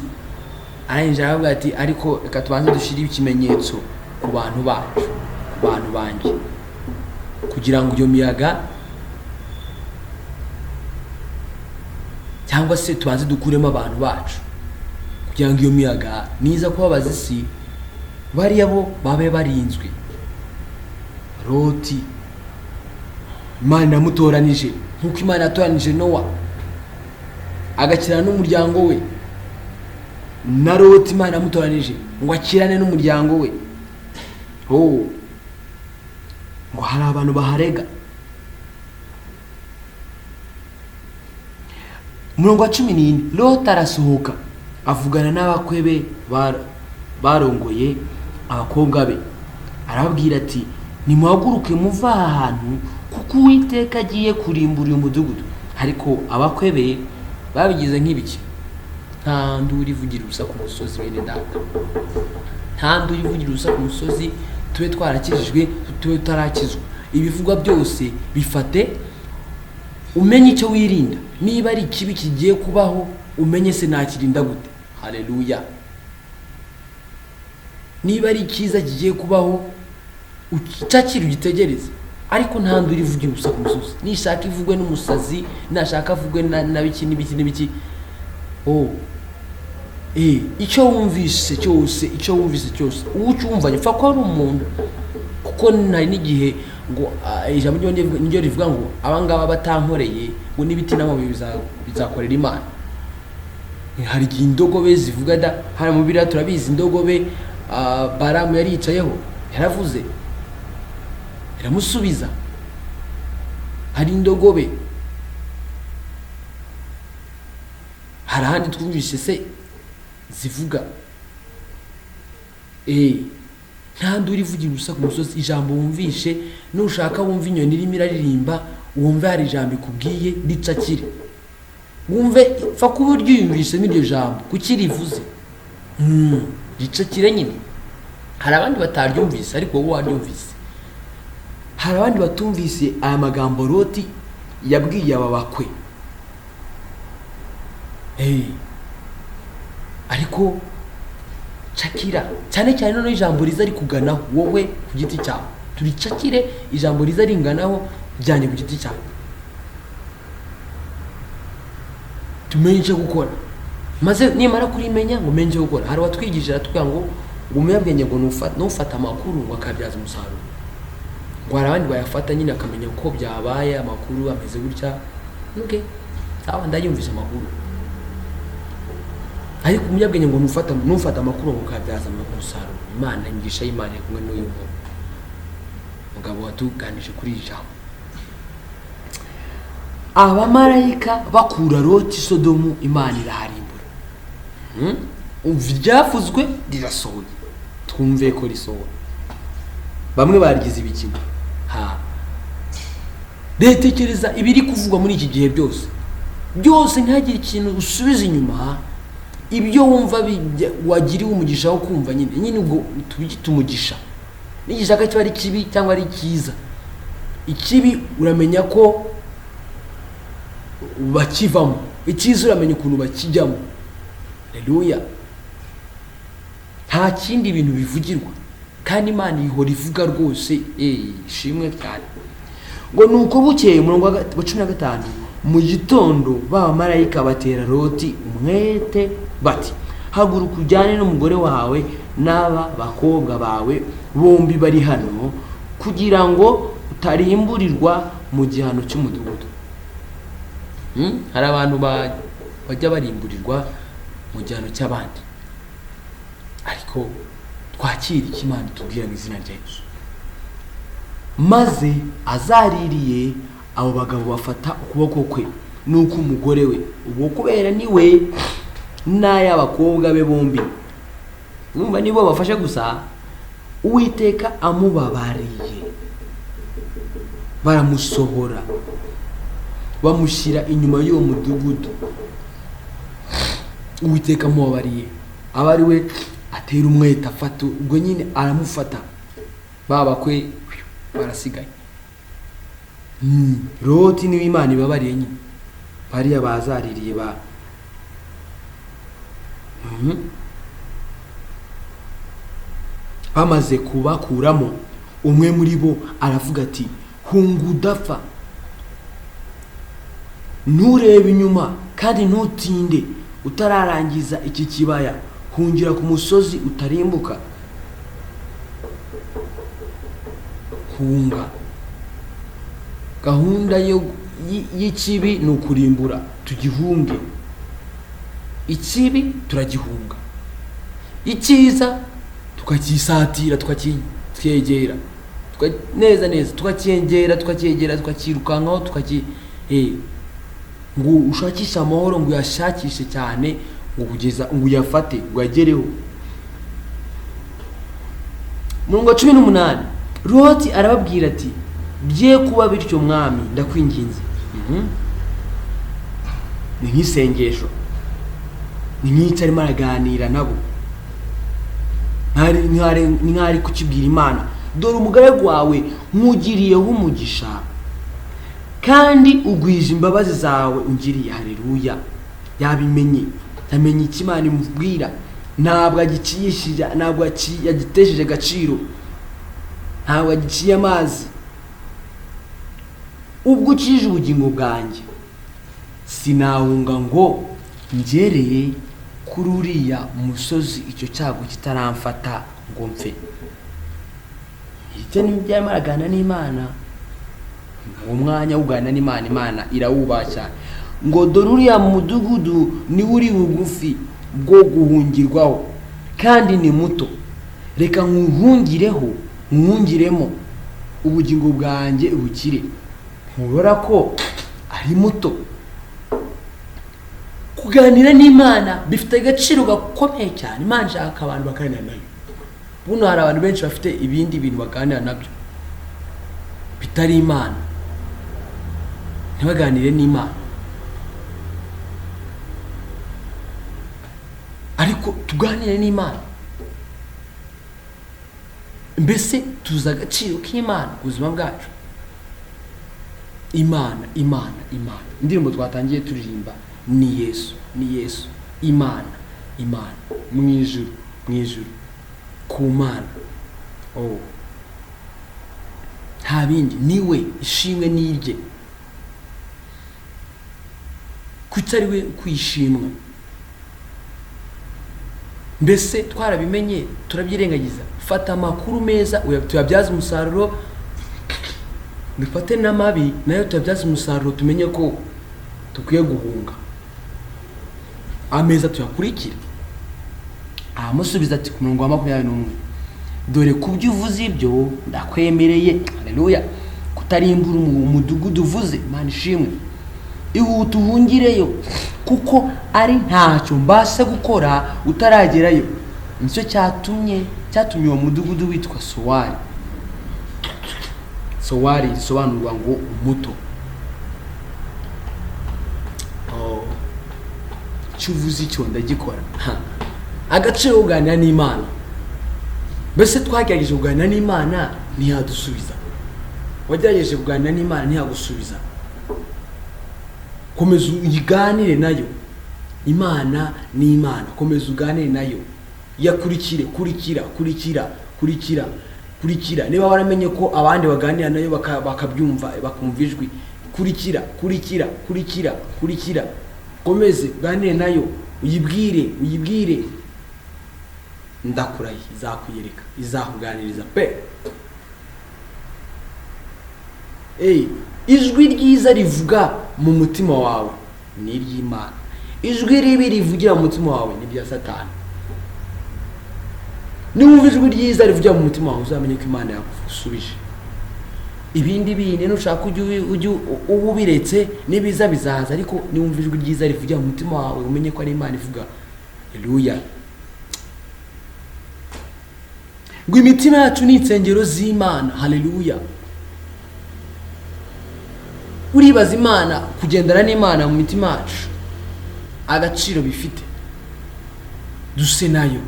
arangije arababwira ati ariko reka tubanze dushyire ikimenyetso ku bantu bacu, ku bantu banjye, kugira ngo iyo miyaga, cyangwa se tubanze dukuremo abantu bacu, kugira ngo iyo miyaga niza kubabaza isi, bariya bo babe barinzwe. Loti Imana yamutoranije nk'uko Imana yatoranije Nowa agakirana n'umuryango we, na Loti Imana yamutoranije ngo akirane n'umuryango we. Ngo hari abantu baharega. Umurongo wa 14, Loti arasohoka avugana n'abakwe be barongoye abakobwa be, arababwira ati nimuhaguruke muva aha hantu, kuko Uwiteka agiye kurimbura uyu mudugudu. Ariko abakwe be babigize nk'ibiki? Nta nduru ivugira ubusa ku musozi, bene data, nta nduru ivugira ubusa ku musozi. Tube twarakijijwe, tube tutarakizwa, ibivugwa byose bifate, umenye icyo wirinda. Niba ari ikibi kigiye kubaho, umenye se nakirinda gute. Haleluya. Niba ari icyiza kigiye kubaho, ucakira ugitegereze, ariko nta nduru ivugira ubusa ku musozi. Nishaka ivugwe n'umusazi, nashaka avugwe n'ibiki. Icyo wumvise cyose uwucyumvanye fa ko ari umuntu, kuko nari n'igihe ngo ijambo ryo rivuga ngo abangaba batankoreye ngo n'ibiti n'amabuye bizakorera Imana. Hari igihe indogobe zivuga da, hari mu Bibiliya turabizi indogobe Baramu yari yicayeho yaravuze, iramusubiza. Hari indogobe, hari ahandi twumvise se zivuga. Nta nduru ivugira ubusa ku musozi. Ijambo wumvishe, nushaka wumva inyoni irimo iraririmba, wumve hari ijambo ikubwiye ricakire, wumve fa kuba uryumvise n'iryo jambo kuki rivuze, ricakire nyine. Hari abandi bataryumvise, ariko wowe waryumvise. Hari abandi batumvise aya magambo Loti yabwiye aba bakwe. Ariko cakira cyane cyane none ijambo riza rikuganaho wowe ku giti cyawe. Turicakire ijambo riza ringanaho byanye ku giti cyawe, tumenye icyo gukora, maze nimara kurimenya ngo menye icyo gukora. Hari watwigishije atubwira ngo umunyabwenge ngo nufata amakuru ngo akabyaza umusaruro, ngo hari abandi bayafata nyine akamenya uko byabaye amakuru ameze gutya. Okay, sawa, ndayumvise amakuru. Ariko umunyabwenge ngo nufata amakuru ngo akabyaza umusaruro. Imana ingisha y'Imana kumwe n'uyu mugabo watuganije kuri ijambo. Abamarayika bakura Loti Sodomu, Imana iraharimbura. Vyavuzwe rirasohoye, twumve ko risohoye. Bamwe barigize ibikino. Retekereza ibiri kuvugwa muri iki gihe byose ntihagire ikintu usubiza inyuma. Ibyo wumva wagiriwe umugisha wo kumva nyine ubwo tubigita umugisha. N'igishaka kiba ari kibi cyangwa ari cyiza. Ikibi uramenya ko bakivamo, icyiza uramenya ukuntu bakijyamo. Haleluya. Nta kindi bintu bivugirwa kandi Imana ihora ivuga rwose. Ishimwe cyane. Ngo nuko bukeye umurongo wa 15, mu gitondo b'abamarayika batera Loti umwete bati, haguruka ujyane n'umugore wawe n'aba bakobwa bawe bombi bari hano, kugira ngo utarimburirwa mu gihano cy'umudugudu. Hari abantu bajya barimburirwa mu gihano cy'abandi, ariko twakira icyo Imana itubwira mu izina rya Yesu. Maze azaririye abo bagabo bafata ukuboko kwe nuko umugore we, ubwo kubera ni we n'ay'abakobwa be bombi, numva nibo bafashe gusa, Uwiteka amubabariye, baramusohora bamushyira inyuma y'uwo mudugudu. Uwiteka amubabariye, aba ari we atera umwete afata, ubwo nyine aramufata, babakwe barasigaye. Loti niwe Imana ibabariye nyine, bariya bazaririye bamaze kubakuramo, umwe muri bo aravuga ati, hunga udapfa, nturebe inyuma kandi ntutinde, utararangiza iki kibaya, hungira ku musozi utarimbuka. Hunga. Gahunda y'ikibi ni ukurimbura, tugihunge. Ikibi turagihunga, icyiza tukakisatira, tukacyegera neza, tukacyegera, tukakirukankaho, ngo ushakishe amahoro, ngo uyashakishe cyane, ngo kugeza ngo uyafate, ngo yagereho. Murongo 18, Loti arababwira ati, bye kuba bityo mwami, ndakwinginze. Ni nk'isengesho, ni nk'icyo arimo araganira nabo, nk'ari kukibwira Imana, dore umugaragu wawe nkugiriyeho umugisha kandi ugwije imbabazi zawe ungiriye. Haleluya. Yabimenye, amenye icyo Imana imubwira, ntabwo agiciyishije, ntabwo yagitesheje agaciro, ntabwo agiciye amazi. Ubwo ukije ubugingo bwanjye, sinahunga ngo ngereye kuri uriya musozi icyo cyago kitaramfata ngo mpfe. Icyo ni byarimo aragana n'Imana, umwanya ugana n'Imana, Imana irawubaha cyane. Ngo dore uriya mudugudu ni uri bugufi bwo guhungirwaho kandi ni muto, reka nkuhungiremo ubugingo bwanjye bukire. Mubora ko ari muto. Kuganira n'Imana bifite agaciro gakomeye cyane. Imana ishaka abantu baganira nayo. Buno hari abantu benshi bafite ibindi bintu baganira nabyo bitari Imana, ntibaganire n'Imana. Ariko tuganire n'Imana, mbese tuzi agaciro k'Imana ku buzima bwacu. Imana. Indirimbo twatangiye turirimba ni Yesu. Imana mu ijuru ku Mana. Nta bindi, niwe ishimwe n'irye, kutari we kwishimwa. mbese twarabimenye turabyirengagiza. Fata amakuru meza tuyabyaza umusaruro, bifate n'amabi nayo tuyabyaza umusaruro, tumenye ko dukwiye guhunga. Ameza tuyakurikira. Amusubiza ati ku murongo wa 21, dore kubyo uvuze ibyo ndakwemereye, haleluya, kutarimbura umudugudu uvuze, Imana ishimwe. Ihute uhungireyo kuko ari ntacyo mbasha gukora utaragerayo. Nicyo cyatumye uwo mudugudu witwa Sowari. Sowari risobanurwa ngo umuto. Icyo uvuze icyo ndagikora. Agaciro kuganira n'Imana. Mbese twagerageje kuganira n'Imana ntiyadusubiza. Wagerageje kuganira n'Imana ntiyagusubiza. Komeza uyiganire nayo. Imana ni Imana, komeza uganire nayo. Yakurikire, kurikira. Niba waramenye ko abandi baganira nayo bakabyumva, bakumva ijwi, kurikira. Komeze uganire nayo, uyibwire. Ndakurahiye izakuyereka, izakuganiriza pe. Ijwi ryiza rivuga mu mutima wawe ni iry'Imana. Ijwi ribi rivugira mu mutima wawe ni irya Satani. Niwumva ijwi ryiza rivugira mu mutima wawe, uzamenye ko Imana yagusubije. Ibindi bindi nushaka ujye ubiretse, nibiza bizaza, ariko niwumva ijwi ryiza rivugira mu mutima wawe, umenye ko ari Imana ivuga. Haleluya. Ngo imitima yacu ni insengero z'Imana. Haleluya. Uribaza Imana, kugendana n'Imana mu mitima yacu agaciro bifite. Duse nayo,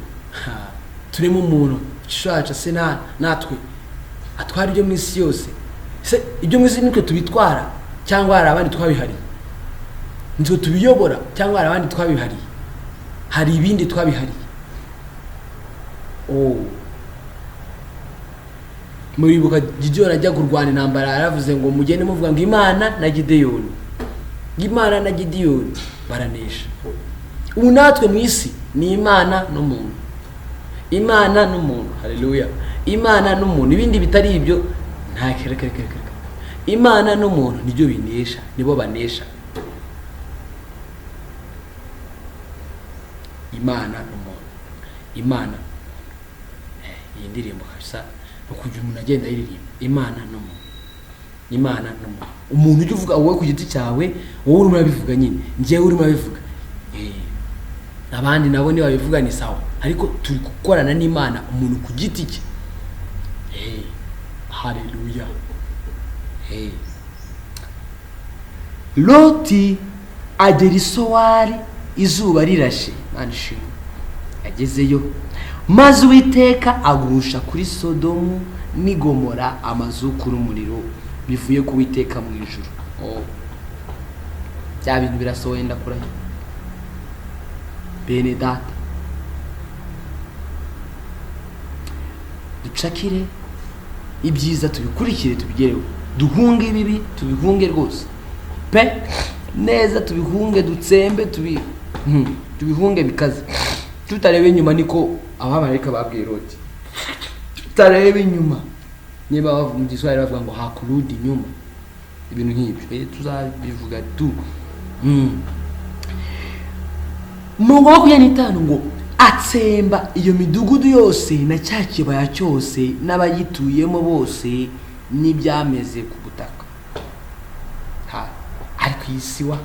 turemo umuntu gishaje se natwe atwara ibyo mu isi yose. Se ibyo mu isi nitwe tubitwara cyangwa hari abandi twabihariye? Nitwe tubiyobora cyangwa hari abandi twabihariye? Hari ibindi twabihariye. Muribuka Gideon ajya kurwana intambara, yaravuze ngo mugende muvuga ngo Imana na Gideon baranesha. Ubu natwe mu isi ni Imana n'umuntu. Haleluya. Imana n'umuntu, ibindi bitari ibyo nta kereka. Imana n'umuntu nibyo binesha, nibo banesha. Imana n'umuntu. Iyi ndirimbo kabisa ukujya umuntu agenda yiririmba Imana n'umuntu. Umuntu ujye uvuga wowe ku giti cyawe, wowe urimo urabivuga nyine, njyewe urimo urabivuga. Abandi nabo ni babivuga ni sawa, ariko turi gukorana n'Imana umuntu ku giti cye. Haleluya. Loti agera i Sowari izuba rirashe, Imana ishimwe. Agezeyo maze Uwiteka agusha kuri Sodomu n'i Gomora amazuku n'umuriro bivuye ku Uwiteka mu ijuru. Bya bintu birasohoye ndakurahiye. Benedata, ducakire ibyiza, tubikurikire, tubigereho. Duhunge ibibi, tubihunge rwose pe neza, tubihunge, dutsembe, tubihunge bikaze. Tutarebe inyuma, niko abamarayika babwiye Loti. Tutarebe inyuma. Niba mu Giswahili bavuga ngo hakurudi inyuma, ibintu nk'ibyo tuzabivuga tu. Mungu wa 25 ngo atsemba iyo midugudu yose na cya kibaya cyose n'abayituyemo bose n'ibyameze ku butaka. Ariko yisiwa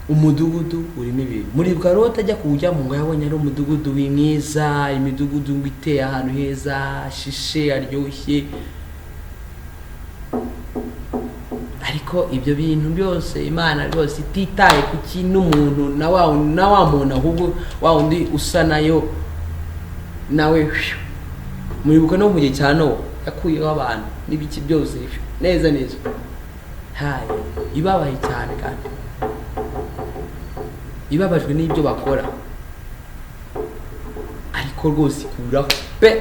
umudugudu urimo ibintu. Muri Loti ajya kujya mu ngo yabonye ari umudugudu w'imwiza, imidugudu ngwiteye ahantu heza, shishe, aryoshye. Ariko ibyo bintu byose Imana rwose ititaye ku kintu umuntu na wa muntu, ahubwo wa undi usa nayo nawe. Muribuka no mu gihe cya Nowa yakuyeho abantu n'ibiki byose neza. Ibabaye cyane kandi ibabajwe n'ibyo bakora, ariko rwose ikuraho pe.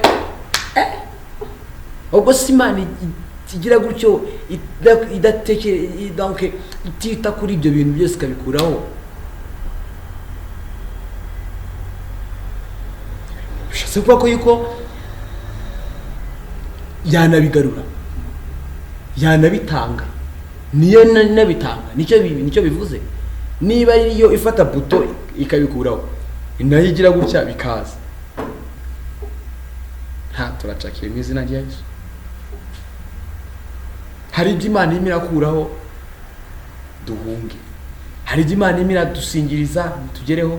Ubwo si Imana igira gutyo itita kuri ibyo bintu byose ikabikuraho. si ukuvuga ko yuko yanabigarura, yanabitanga, niyo nabitanga, nicyo bivuze. Niba ariyo ifata buto ikabikuraho, nayo igira gutya bikaza, turacakiye mu izina rya Yesu. Hari ibyo Imana irimo irakuraho duhunge, hari ibyo Imana irimo iradusingiriza tugereho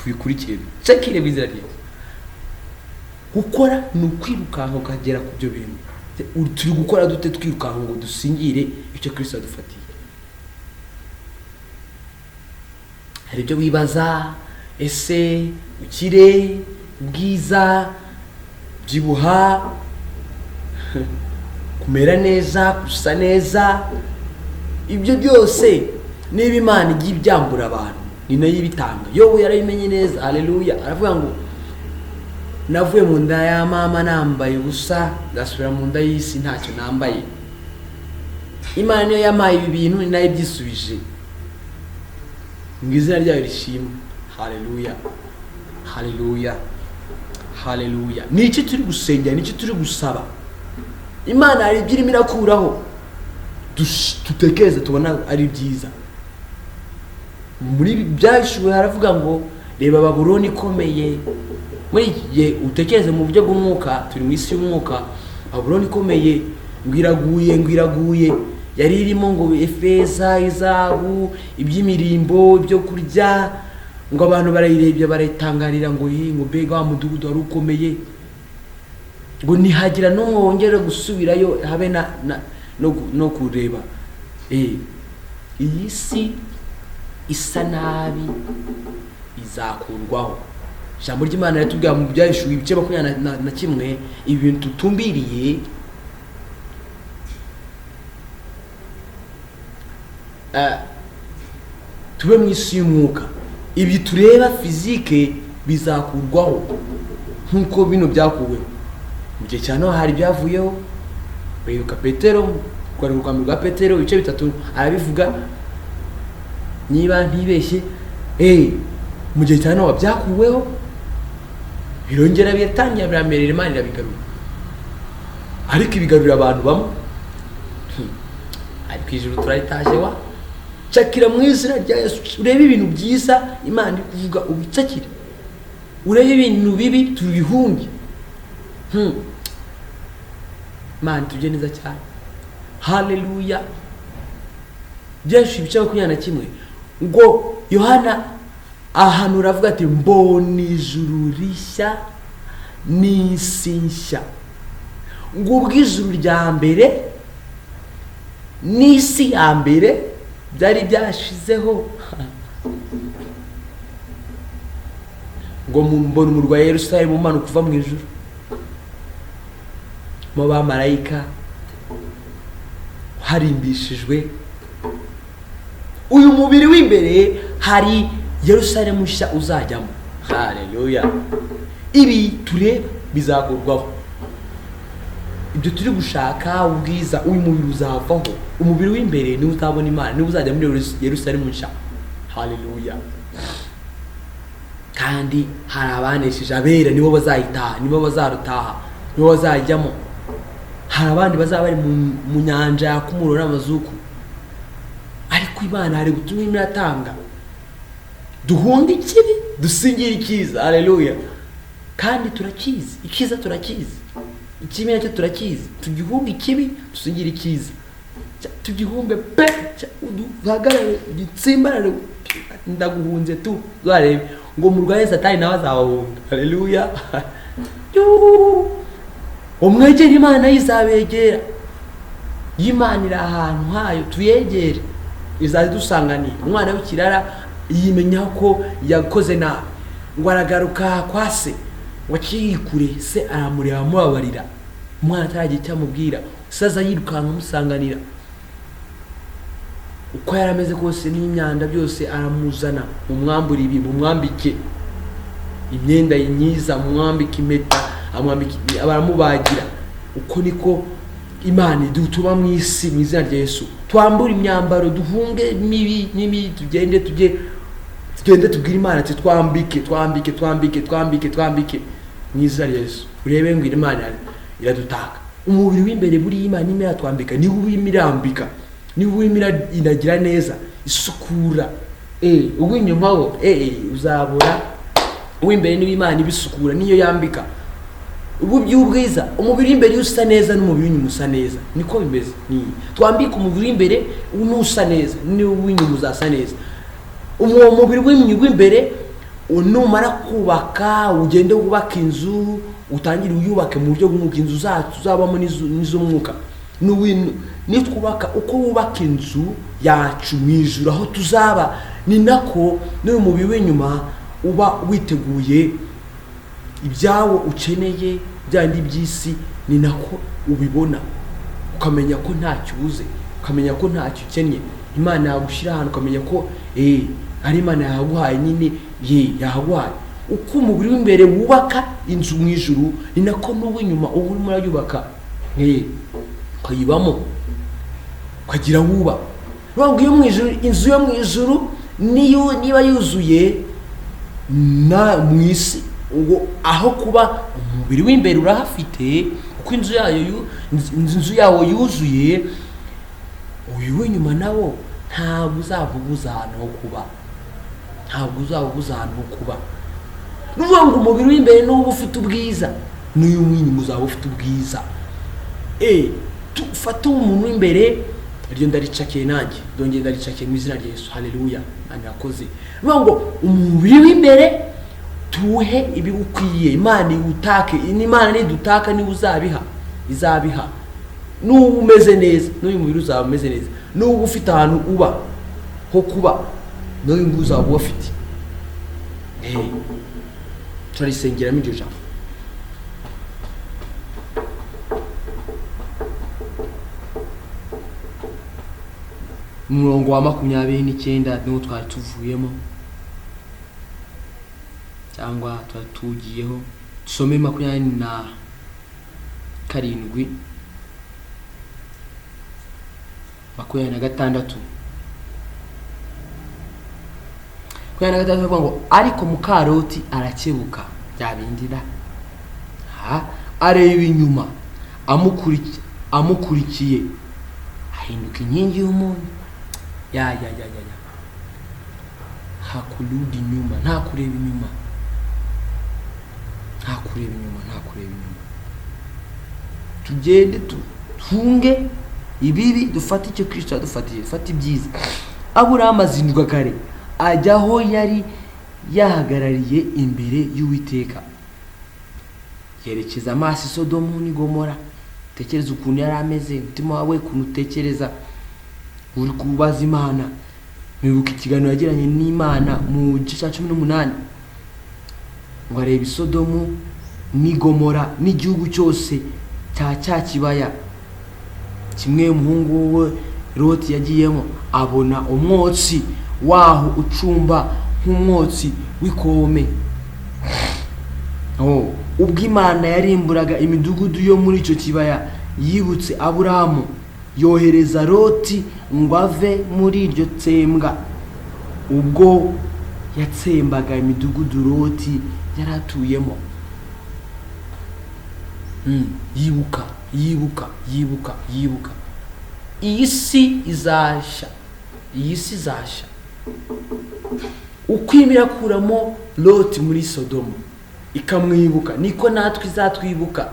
dukurikire, cekire mu izina rya Yesu. Gukora ni ukwirukanka ukagera ku byo bintu. Turi gukora dute twirukanka ngo dusingire icyo Kristo adufatiye? Hari ibyo wibaza, ese ukire, Bwiza, byibuha, kumera neza, gusa neza, ibyo byose niba Imana igiye ibyambura abantu, ni nayo ibitanga. Yobu yarabimenye neza, haleluya. Aravuga ngo navuye mu nda ya mama nambaye ubusa, ngasubira mu nda y'isi ntacyo nambaye. Imana niyo yampaye ibi bintu, ni nayo ibyisubije. Mu izina ryayo rishimwe, haleluya, haleluya, haleluya. Niki turi gusengera, niki turi gusaba? Imana hari ibyo irimo irakuraho dutekereza tubona ari byiza. Muri byashuwe haravuga ngo reba Babuloni ikomeye. Muri iki gihe utekereze mu buryo bw'umwuka, turi mu isi y'umwuka. Babuloni ikomeye ngwiraguye, yari irimo ngo efeza, izahabu, iby'imirimbo, ibyo kurya, ngo abantu barayirebye barayitangarira ngo mbega wa mudugudu wari ukomeye, ngo nihagira n'umwe wongere gusubirayo habe no kureba. Iyi si isa nabi izakurwaho. Ijambo ry'Imana yatubwira mu byashuwe ibice 21 ibintu tutumbiriye tube mu isi y'umwuka. Ibi tureba fizike bizakurwaho nkuko bino byakuweho. Mu gihe cyane hari byavuyeho, Beruka Petero, Rw'Imana rwa Petero ibice 3 arabivuga niba ntibeshye. Mu gihe cyane byakuweho, birongera biratangira biramerera, Imana irabigarura. Ariko ibigarurira abantu bamwe. Ariko ijuru turayitaje wa cakira mu izina rya Yesu. Urebe ibintu byiza Imana iri kuvuga ubicakire, urebe ibintu bibi tubihunge. Imana tujye neza cyane, haleluya. Byinshi ibice 21 ngo Yohana ahantu uravuga ati mbona ijuru rishya n'isi nshya. Ngo ubw'ijuru rya mbere n'isi ya mbere byari byashizeho. Ngo mbona umurwa Yerusalemu umanuka kuva mu ijuru, mu bamarayika harimbishijwe. Uyu mubiri w'imbere hari Yerusalemu nshya uzajyamo, haleluya. Ibi tureba bizakurwaho. Ibyo turi gushaka ubwiza, uyu mubiri uzavaho. Umubiri w'imbere ni utabona Imana, ni uzajya muri Yerusalemu nshya, haleluya. Kandi hari abanesheje abera, nibo bazayitaha, nibo bazarutaha, nibo bazajyamo. Hari abandi bazaba bari mu nyanja yakumuro n'amazuku. Ariko Imana hari ubutumwa iratanga, duhunge ikibi dusingire icyiza, haleluya. Kandi turakizi icyiza, turakizi ikibi nacyo turakizi. Tugihunge ikibi dusingire icyiza, tugihunge pe, uhagarare gitsimbarare. Ndaguhunze tu zarebe ngo murwaye Satani nawe azabahunga, haleluya. Umwegera Imana izabegera. Imana iri ahantu hayo, tuyegere izadusanganira. Umwana w'ikirara yimenya ko yakoze nabi, ngo aragaruka kwa se, ngo akikure, se aramureba amubabarira. Umwana ataragiye cyamubwira, saza yirukanka amusanganira. Uko yarameze kose n'imyanda byose aramuzana, umwambura ibi, umwambike imyenda myiza, umwambike impeta, abaramubagira. Uko niko Imana idutuma mu isi mu izina rya Yesu. Twambure imyambaro, duhunge mibi, tugende tubwire Imana ati twambike. mu izina rya Yesu. Urebe ngo Imana iradutaka. Umubiri w'imbere buri Imana imwe yatwambika, ni urimo irambika, ni urimo inagira neza, isukura. Uw'inyuma wo uzabura, uw'imbere ni Imana ibisukura, niyo yambika. Ubu by'ubwiza, umubiri w'imbere usa neza n'umubiri w'inyuma usa neza, niko bimeze. Ni twambika umubiri w'imbere unusa neza, ni uw'inyuma uzasa neza. Uwo mubiri w'imbere numara kubaka, ugende wubaka inzu, utangire uyubake mu buryo bw'umwuka, inzu zacu zabamo n'iz'umwuka. Nitwubaka uko wubaka inzu yacu mu ijuru aho tuzaba, ni nako n'uyu mubiri w'inyuma uba witeguye ibyawo ukeneye, byandi by'isi, ni nako ubibona, ukamenya ko ntacyo ubuze, ukamenya ko ntacyo ukennye. Imana yagushyira ahantu ukamenya ko ari Imana yaguhaye nyine, yaguhaye. Uko umubiri w'imbere wubaka inzu mu ijuru, ni nako n'uw'inyuma uba urimo urayubaka, ukayibamo, ukagira wuba. Nubwo iyo mu ijuru, inzu yo mu ijuru niba yuzuye mu isi, ubwo aho kuba umubiri w'imbere urahafite, uko inzu yawo yuzuye, uyu w'inyuma nawo ntabwo uzabubuza ahantu ho kuba, ntabwo uzabubuza ahantu ho kuba. Nuvuga ngo umubiri w'imbere n'uba ufite ubwiza, n'uyu w'inyuma uzaba ufite ubwiza. Tufate umuntu w'imbere, iryo ndaricakiye nanjye, ndongera ndaricakiye mu izina rya Yesu. Haleluya, Imana irakoze. Nuvuga ngo umubiri w'imbere tuhe ibigukwiye, Imana iwutake. Imana nidutaka niwe izabiha. N'uba umeze neza, n'uyu mubiri uzaba umeze neza. N'uba ufite ahantu uba ho kuba, n'uyu nguyu uzaba ubafite. Turarisengeramo iryo jambo. Umurongo wa 29 niwo twari tuvuyemo, cyangwa twari tugiyeho. Tusome 27 26 bavuga ngo ariko Mukaroti arakebuka, byabindira areba inyuma, amukurikiye ahinduka inkingi y'umuntu. Hakurudi inyuma, nta kureba inyuma, nta kureba inyuma, nta kureba inyuma. Tugende tunge ibibi, dufate icyo Kristo yadufatiye, dufate ibyiza. Aburahamu azindwa kare, ajya aho yari yahagarariye imbere y'Uwiteka, yerekeza amaso Sodomu n'i Gomora. Tekereza ukuntu yari ameze, umutima wawe ukuntu utekereza, uri kubaza Imana. Mwibuka ikiganiro yagiranye n'Imana mu gice cya 18, ngo arebe Sodomu n'i Gomora n'igihugu cyose cya kibaya kimwe umuhungu we Loti yagiyemo, abona umwotsi waho ucumba nk'umwotsi w'ikome. Ubwo Imana yarimburaga imidugudu yo muri icyo kibaya, yibutse Aburahamu, yohereza Loti ngo ave muri iryo tsembwa. Ubwo yatsembaga imidugudu Loti yaratuyemo. Yibuka. Iyi si izashya, ukwimira kuramo Loti muri Sodomu ikamwibuka, niko natwe izatwibuka.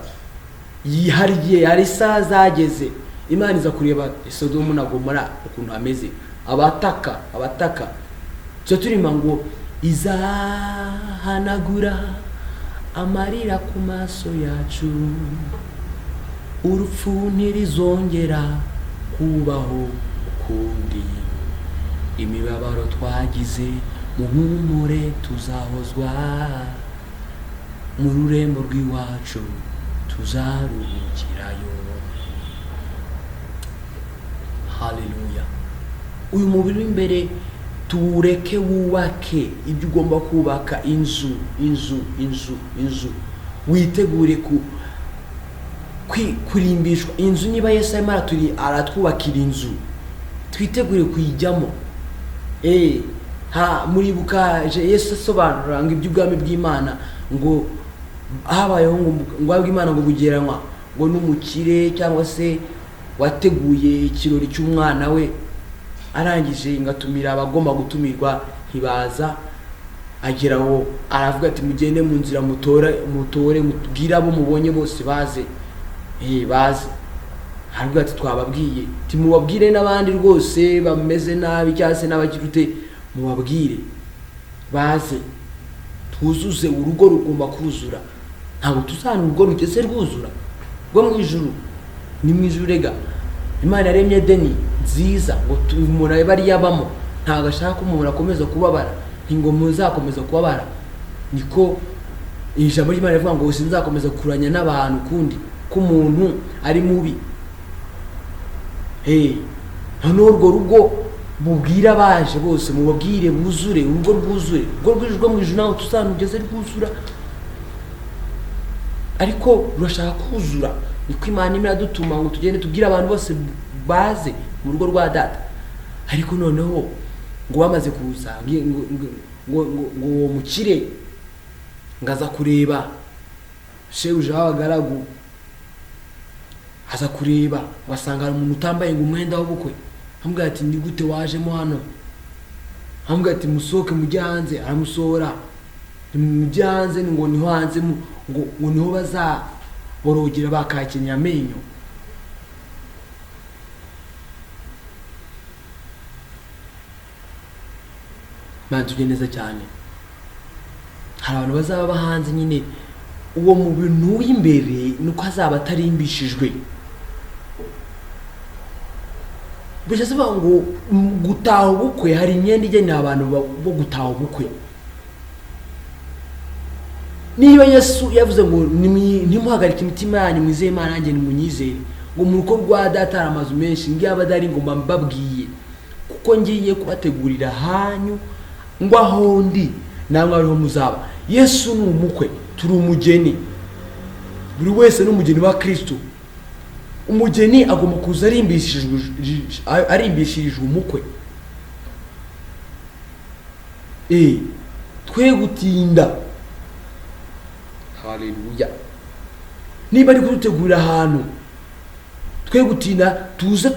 Hari isaha zageze, Imana iza kureba Sodomu na Gomora ukuntu hameze, abataka. Cyo turima ngo izahanagura amarira ku maso yacu, urupfu ntirizongera kubaho ukundi, imibabaro twagize muhumure tuzahozwa, mu rurembo rw'iwacu tuzaruhukirayo. Haleluya. Uyu mubiri w'imbere tureke wubake ibyo ugomba kubaka, inzu. Witegure kurimbishwa inzu. Niba Yesu aratwubakira inzu, twitegure kuyijyamo. Muribuka Yesu asobanura ngo iby'Ubwami bw'Imana, ngo habayeho ngo Bw'Imana ngo bugeranywa ngo n'umukire cyangwa se wateguye ikirori cy'umwana we arangije ngatumira abagomba gutumirwa ntibaza, ageraho aravuga ati mugende mu nzira mutore mubwire abo mubonye bose baze baze. Aravuga ati twababwiye timubabwire n'abandi rwose bameze nabi cyangwa se n'abakirute mubabwire baze tuzuze urugo rugomba kuzura. Ntabwo tuzana urugo rugeze rwuzura rwo mu ijuru, ni mu ijuru rega. Imana yaremye Edeni nziza ngo umuntu abe ari yabamo, ntabwo ashaka ko umuntu akomeza kubabara, ngo muzakomeza kubabara. Niko ijambo ry'Imana rivuga ngo sinzakomeza kuranya n'abantu kundi ko umuntu ari mubi. Hano urwo rugo mubwira baje bose mubabwire buzure, urugo rwuzure, urwo rwijwe mu ijuru naho tuzanugeze rwuzura. Ariko rurashaka kuzura, niko Imana iradutuma ngo tugende tubwire abantu bose baze mu rugo rwa Data. Ariko noneho ngo bamaze kuza ngo mukire ngaza kureba shebuja w'abagaragu, aza kureba wasanga hari umuntu utambaye ngo umwenda w'ubukwe. Ambwira ati ni gute wajemo hano? Ambwira ati musohoke mujye hanze. Aramusohora mujye hanze, ngo niho hanze ngo niho bazaborogera bakakenya amenyo. Tujye neza cyane, hari abantu bazaba bahanze nyine uwo mu bintu w'imbere nuko azaba atarimbishijwe. Bishatse kuvuga ngo gutaha ubukwe, hari imyenda igenewe abantu bo gutaha ubukwe. Niba Yesu yavuze ngo nimuhagarike imitima yanyu mwizeye Imana nanjye nimunyizere, ngo mu rugo rwa Data hari amazu menshi, ngiye abadari ngo mbabwiye kuko ngiye kubategurira hanyu ngo aho ndi namwe ariho muzaba. Yesu ni umukwe, turi umugeni, buri wese n'umugeni wa Kristo. Umugeni agomba kuza arimbishirijwe umukwe. Twe gutinda. Haleluya. Niba ari kudutegurira ahantu twe gutinda, tuze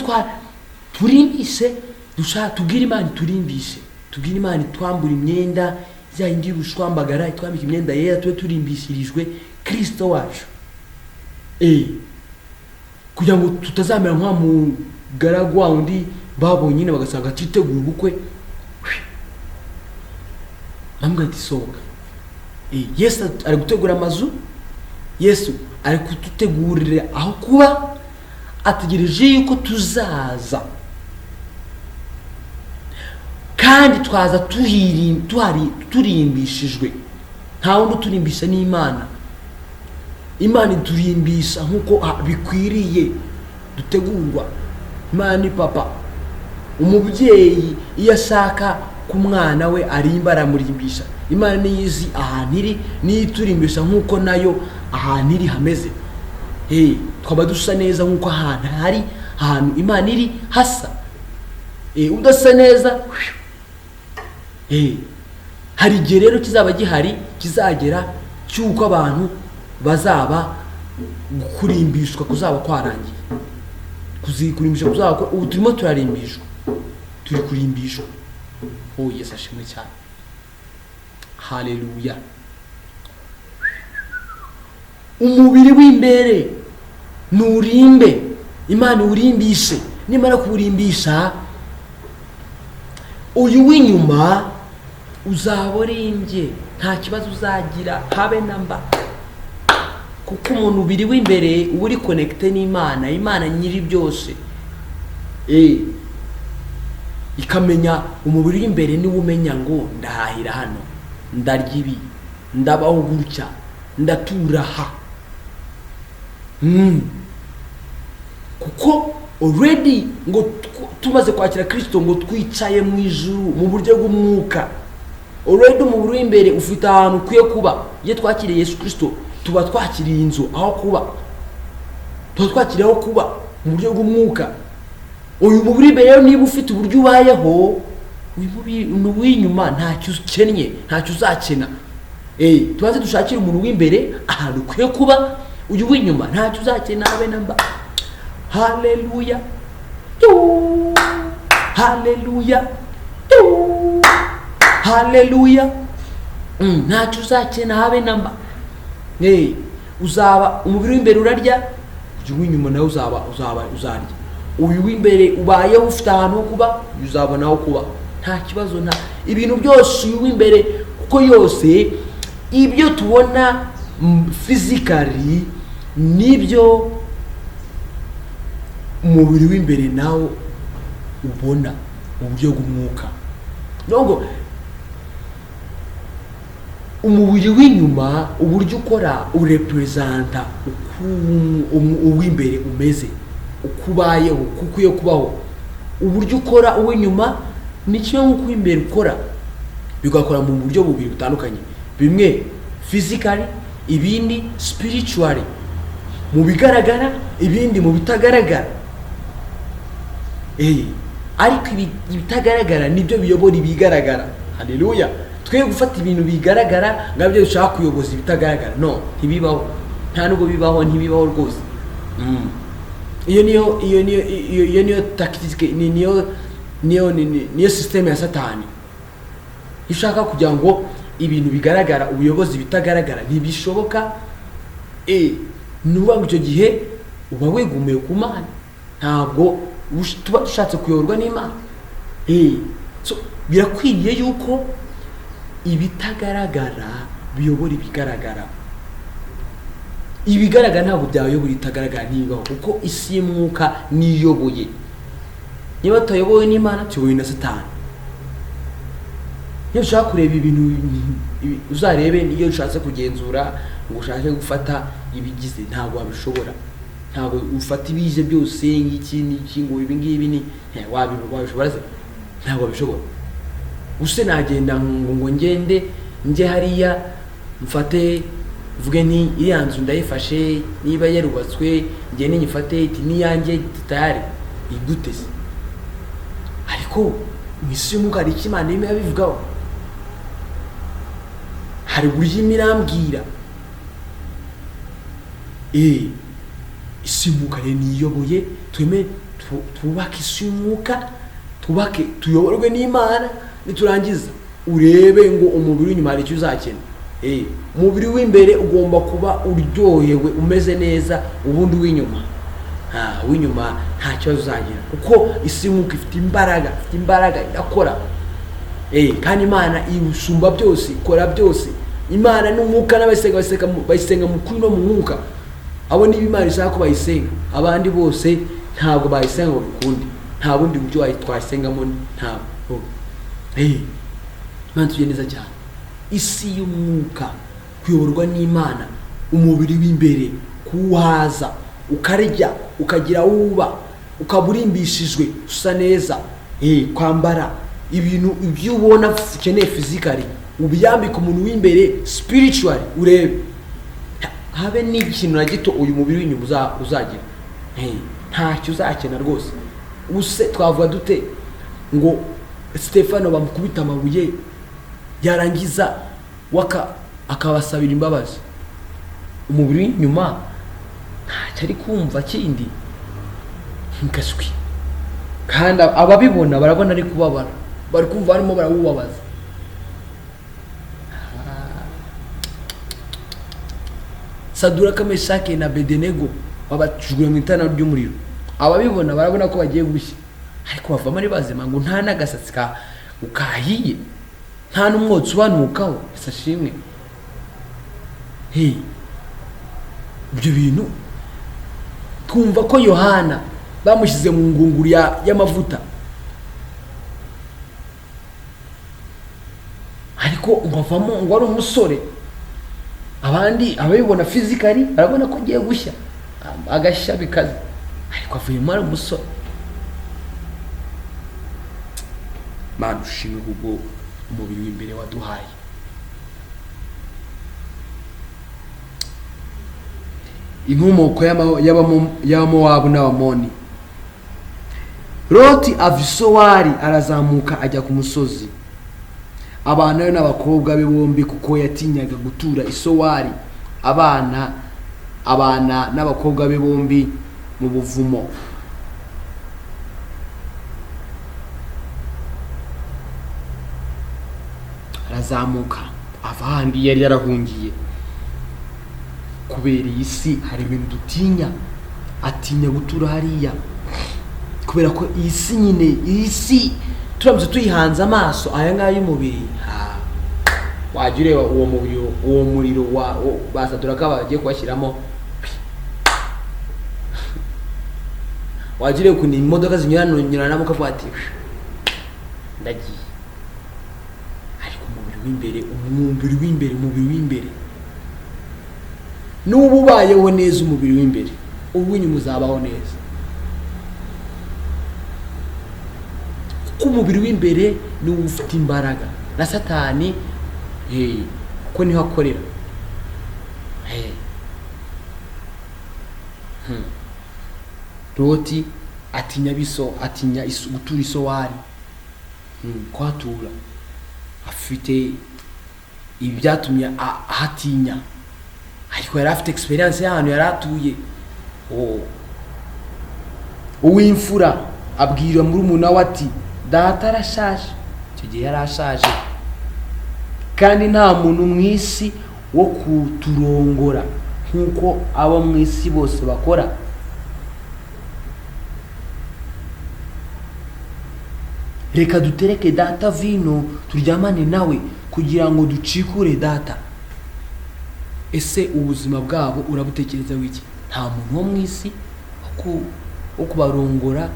turimbise, dushaka tubwire Imana turimbise, tubwire Imana twambura imyenda ya indi y'ubushwambagara, twambika imyenda yera, tube turimbishirijwe Kristo wacu. Kugira ngo tutazamera nka mugaragu wa undi babonye nyine bagasanga twitegura ubukwe. Ambwira ati sohoka. Yesu ari gutegura amazu, Yesu ari kututegurira aho kuba, ategereje yuko tuzaza kandi twaza turimbishijwe. Nta wundi turimbisha n'Imana. Imana iturimbisha nkuko bikwiriye dutegurwa. Imana ni papa. Umubyeyi iyo ashaka ku mwana we arimba aramurimbisha. Imana niyizi ahantu iri, niturimbisha nkuko nayo ahantu iri hameze. Twaba dusa neza nkuko ahantu hari, ahantu Imana iri hasa. Udasa neza hari igihe rero kizaba gihari, kizagera cyuko abantu bazaba kurimbishwa, kuzaba kwarangiye, kuzikurimbisha kuzaba. Ubu turimo turarimbishwa, turi kurimbishwa. Yesu ashimwe cyane. Haleluya. Umubiri w'imbere nurimbe, Imana urimbishe. Nimara kuwurimbisha, uyu w'inyuma uzaba urimbye, nta kibazo uzagira habe namba. Kuko umuntu ubiri w'imbere uba uri connecte n'Imana, Imana nyiri byose. Ikamenya umubiri w'imbere niwe umenya ngo ndahahira hano, ndarya ibi, ndabaho gutya, ndatura ha. Kuko already ngo tumaze kwakira Kristo ngo twicaye mu ijuru mu buryo bw'umwuka. Already umubiri w'imbere ufite ahantu ukwiye kuba. Iyo twakiriye Yesu Kristo tuba twakiriye inzu aho kuba, tuba twakiriye aho kuba mu buryo bw'umwuka. Uyu mubiri rero niba ufite uburyo ubayeho, uyu mubiri w'inyuma ntacyo ukennye, ntacyo uzakena. tubanze dushakire umuntu w'imbere ahantu ukwiye kuba, uyu w'inyuma ntacyo uzakena habe namba. Haleluya, haleluya, haleluya. Ntacyo uzakena habe namba. Uzaba umubiri w'imbere urarya, uyu w'inyuma nawe uzarya. Uyu w'imbere ubayeho ufite ahantu ho kuba, uzabona aho kuba, nta kibazo. Nta ibintu byose uyu w'imbere, kuko yose ibyo tubona physically nibyo umubiri w'imbere nawo ubona mu buryo bw'umwuka. Nubwo umubiri w'inyuma uburyo ukora urepresenta uw'imbere umeze, ukubayeho, kukwiye kubaho. Uburyo ukora uw'inyuma ni kimwe nk'uko uw'imbere ukora, bigakora mu buryo bubiri butandukanye, bimwe physically, ibindi spiritually, mu bigaragara, ibindi mu bitagaragara. Ariko ibitagaragara nibyo biyobora ibigaragara. Haleluya. Twe gufata ibintu bigaragara ngabyo dushaka kuyoboza ibitagaragara, no, ntibibaho. Nta nubwo bibaho, ntibibaho rwose. Iyo niyo tactique, niyo system ya Satani. Ishaka kugira ngo ibintu bigaragara ubuyobozi bitagaragara ntibishoboka. Nuba icyo gihe uba wegumeye ku Mana, ntabwo tuba dushatse kuyoborwa n'Imana. So birakwiriye yuko ibitagaragara biyobora ibigaragara. Ibigaragara ntabwo byayobora itagaragara ntibibaho, kuko isi y'umwuka niyoboye. Niba tutayobowe n'Imana, tuyobowe na Satani. Iyo ushaka kureba ibintu uzarebe, niyo ushatse kugenzura ngo ushake gufata ibigize, ntabwo wabishobora. Ntabwo ufata ibize byose ngiki ngo ibi ngibi ni wabishobora se? Ntabwo wabishobora. Use nagenda ngo nje hariya mfate vuge ni iriya nzu ndayifashe, niba yarubatswe ngende nyifate iti niyanjye tayari iguteze. Ariko misi y'umwuka hari icyo Imana irimo yabivugaho. Hari buryo mirambwira isi y'umwuka niyoboye, twubake isi y'umwuka, tuyoborwe n'Imana. Niturangiza urebe ngo umubiri w'inyuma hari icyo uzakena. Umubiri w'imbere ugomba kuba uryohewe, umeze neza, ubundi w'inyuma nta kibazo uzagira, kuko isi y'umwuka ifite imbaraga irakora. Kandi Imana ibusumba byose, ikora byose. Imana n'umwuka bayisenga mu kuri no mu mwuka. Abo niba Imana ishaka ko bayisenga, abandi bose ntabwo bayisenga ngo bikunde. Nta bundi buryo twayisengamo, ntabwo. Imana tugiye neza cyane. Isi y'umwuka kuyoborwa n'Imana, umubiri w'imbere kuhaza, ukarya, ukagira uba, ukaburimbishijwe, usa neza, kwambara ibintu ibyo ubona ukeneye physically, ubiyambika umuntu w'imbere spiritually. Urebe habe n'ikintu na gito uyu mubiri w'inyuma uzagira, ntacyo uzakena rwose. Use twavuga dute ngo Stefano bamukubita amabuye, yarangiza akabasabira imbabazi, umubiri w'inyuma ntacyo ari kumva kindi nkaswi. Kandi ababibona barabona ari kubabara, bari kumva barimo barawubabaza. Saduraka, Meshaki na Abedenego babacujwe mu itara ry'umuriro. Ababibona barabona ko bagiye gushya, ariko bavamo ari bazima, ngo nta n'agasatsi ukahiye, nta n'umwotsi ubanukaho. Ashimwe. Ibyo bintu twumva ko Yohana bamushyize mu ngunguru y'amavuta, ariko bavamo ngo ari umusore. Abandi ababibona physically barabona ko agiye gushya, agashya bikaze, ariko avuyemo ari umusore. Mana ushimwe kubwo umubiri w'imbere waduhaye. Inkomoko y'Abamowabu n'Abamoni. Loti ava i Sowari arazamuka ajya ku musozi, abana n'abakobwa be bombi kuko yatinyaga gutura isowari, abana n'abakobwa be bombi mu buvumo. Arazamuka ava ahandi yari yarahungiye, kubera iyi si hari ibintu dutinya, atinya gutura hariya kubera ko iyi si nyine, iyi si turamutse tuyihanze amaso aya ngaya y'umubiri, wajya ureba uwo muriro basadura ko bagiye kuwashyiramo, wajya ureba ukuntu imodoka zinyuranamo ukavuga ati ndagiye. Ariko umubiri w'imbere n'ubu ubayeho neza, umubiri w'imbere uw'inyuma uzabaho neza, kuko umubiri w'imbere niwo ufite imbaraga, na Satani kuko niho akorera. Loti atinya gutura isowari, kuhatura afite ibi byatumye ahatinya, ariko yari afite experience y'ahantu yari atuye. Uw'imfura abwira murumuna we ati data arashaje. Icyo gihe yari ashaje, kandi nta muntu mu isi wo kuturongora nk'uko abo mu isi bose bakora. Reka dutereke data vino turyamane nawe kugira ngo ducikure data. Ese ubuzima bwabo urabutekereza wiki? Nta muntu wo mu isi wo kubarongora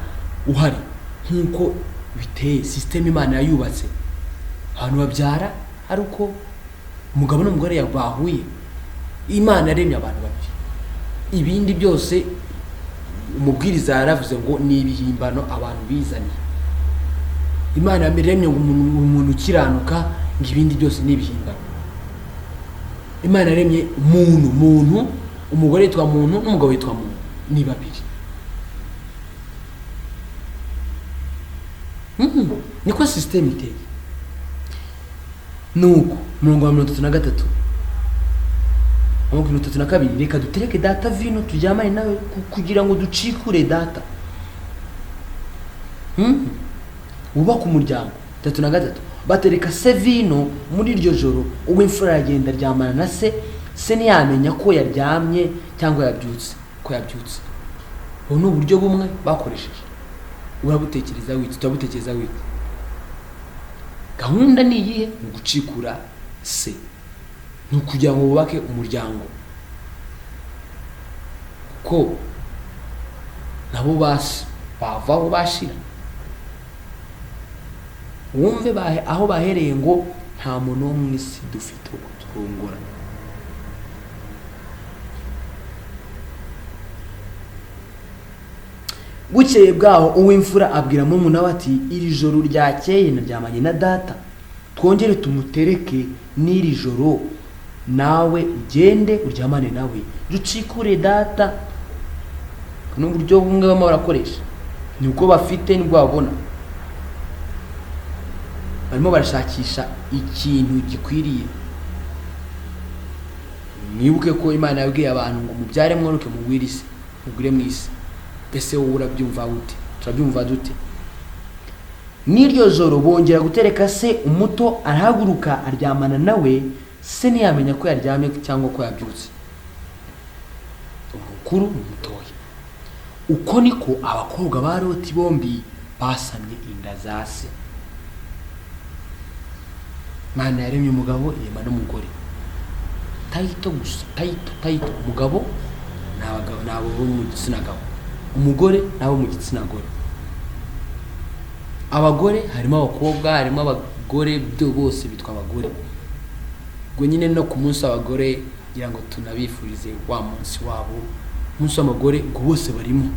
uhari nk'uko biteye system Imana yayubatse. Abantu babyara ari uko umugabo n'umugore bahuye. Imana yaremye abantu babiri, ibindi byose umubwiriza yaravuze ngo ni ibihimbano abantu bizaniye. Imana yaremye umuntu ukiranuka, ngo ibindi byose ni ibihimbano. Imana yaremye muntu, umugore yitwa muntu n'umugabo yitwa muntu, ni babiri. Niko system iteye. Nuko 33 32, reka dutereke data vino turyamane nawe kugira ngo ducikure data. Ubaka umuryango. 33 batereka se vino muri iryo joro, uw'imfura yagenda aryamana na se ntiyamenya ko yaryamye cyangwa yabyutse. Ubu ni uburyo bumwe bakoresheje. Urabutekereza wiki? Tutabutekereza wiki? Gahunda ni iyihe? Mu gucikura se, ni ukugira ngo bubake umuryango, ko nabo bavaho bashira. Wumve aho bahereye ngo nta muntu wo mu isi dufite wo kuturongora. Bukeye bwaho uw'imfura abwira murumuna we ati iri joro ryakeye naryamanye na data, twongere tumutereke n'iri joro, nawe ugende uryamane nawe ducikure data. N'uburyo bumwe bamwe barakoresha, nibwo bafite nibwo babona. Barimo barashakisha ikintu gikwiriye. Mwibuke ko Imana yabwiye abantu ngo mubyare mworoke mugwire isi, mugwire mu isi. Ese wowe urabyumva gute? Turabyumva dute? N'iryo joro bongera gutereka se, umuto arahaguruka aryamana nawe, se ntiyamenya ko yaryamye cyangwa ko yabyutse. Umukuru n'umutoya. Uko niko abakobwa ba Loti bombi basamye inda za se. Imana yaremye umugabo irema n'umugore. Tayito gusa, tayito. Umugabo n'abo mu gitsina gabo, umugore n'abo mu gitsina gore. Abagore harimo abakobwa, harimo abagore, bose bitwa abagore. Ubwo nyine no ku munsi abagore ngira ngo tunabifurize wa munsi wabo, umunsi w'abagore, ngo bose barimo.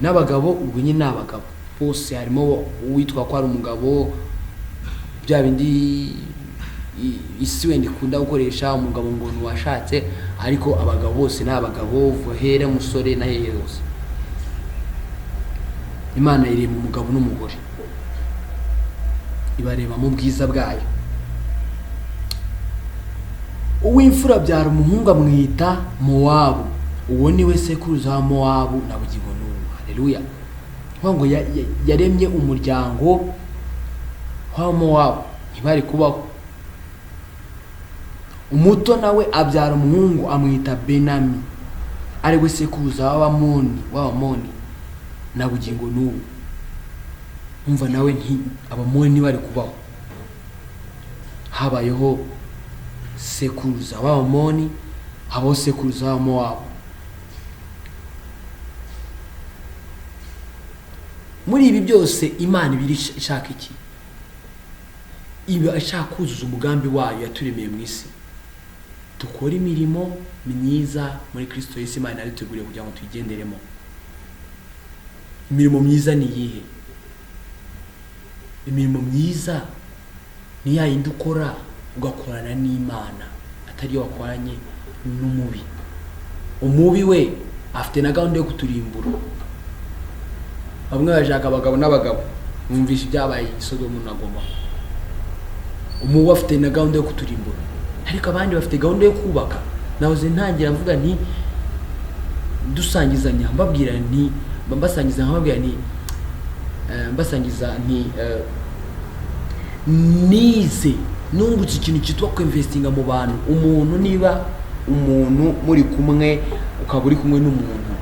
N'abagabo ubwo nyine n'abagabo bose harimo uwitwa ko ari umugabo, bya bindi isi wenda ikunda gukoresha umugabo ngo ntiwashatse, ariko abagabo bose ni abagabo, vohere musore na hehe hose. Imana irema umugabo n'umugore. ibareba mu bwiza bwayo. Uw'imfura abyara umuhungu amwita Mowabu, uwo ni we sekuruza wa Mowabu na bugingo n'ubu. Haleluya. Ngo yaremye umuryango wa Mowabu, ntibari kubaho. Umuto nawe abyara umuhungu amwita Benami, ari we sekuruza w'Abamoni na bugingo n'ubu. Umva nawe nti Abamoni ntibari kubaho, habayeho sekuruza w'Abamoni, habaho sekuruza wa Mowabu. Muri ibi byose Imana ibiri ishaka iki? Iba ishaka kuzuza umugambi wayo yaturemeye mu isi. Dukora imirimo myiza muri Kristo Yesu Imana yariteguriye kugira ngo tuyigenderemo. Imirimo myiza ni iyihe? Imirimo myiza ni ya yindi ukora ugakorana n'Imana, atari yo wakoranye n'umubi. Umubi we afite na gahunda yo kuturimbura. Bamwe bashaka abagabo n'abagabo, mwumvisha ibyabaye Sodomu na Gomora. Umubi afite na gahunda yo kuturimbura, ariko abandi bafite gahunda yo kubaka. Nahoze ntangira mvuga nti dusangizanya, mbabwira nti mbasangiza nti nize nungutse ikintu cyitwa kwinvestinga mu bantu. Umuntu niba umuntu muri kumwe ukaba uri kumwe n'umuntu,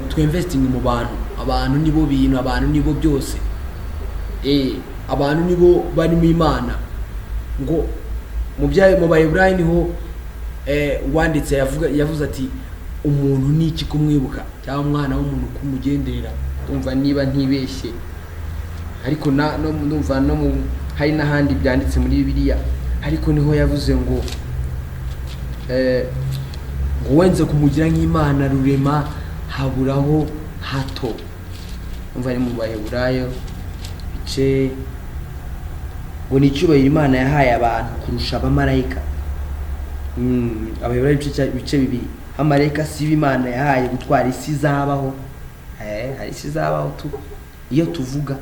twinvesting mu bantu. Abantu nibo bintu, abantu nibo byose. Abantu nibo bari mu Imana. Ngo mu Baheburayo niho wanditse yavuze ati umuntu ni iki kumwibuka, cyangwa umwana w'umuntu kumugenderera. Umva niba ntibeshye, ariko numva no hari n'ahandi byanditse muri Bibiliya, ariko niho yavuze ngo wenze kumugira nk'Imana rurema haburaho hato. Umva ari mu Baheburayo bice ngo ni icyubahiro Imana yahaye abantu kurusha abamarayika. Abaheburayo bice bibiri. Amarayika si Imana yahaye gutwara isi zabaho, hari isi zabaho iyo tuvuga,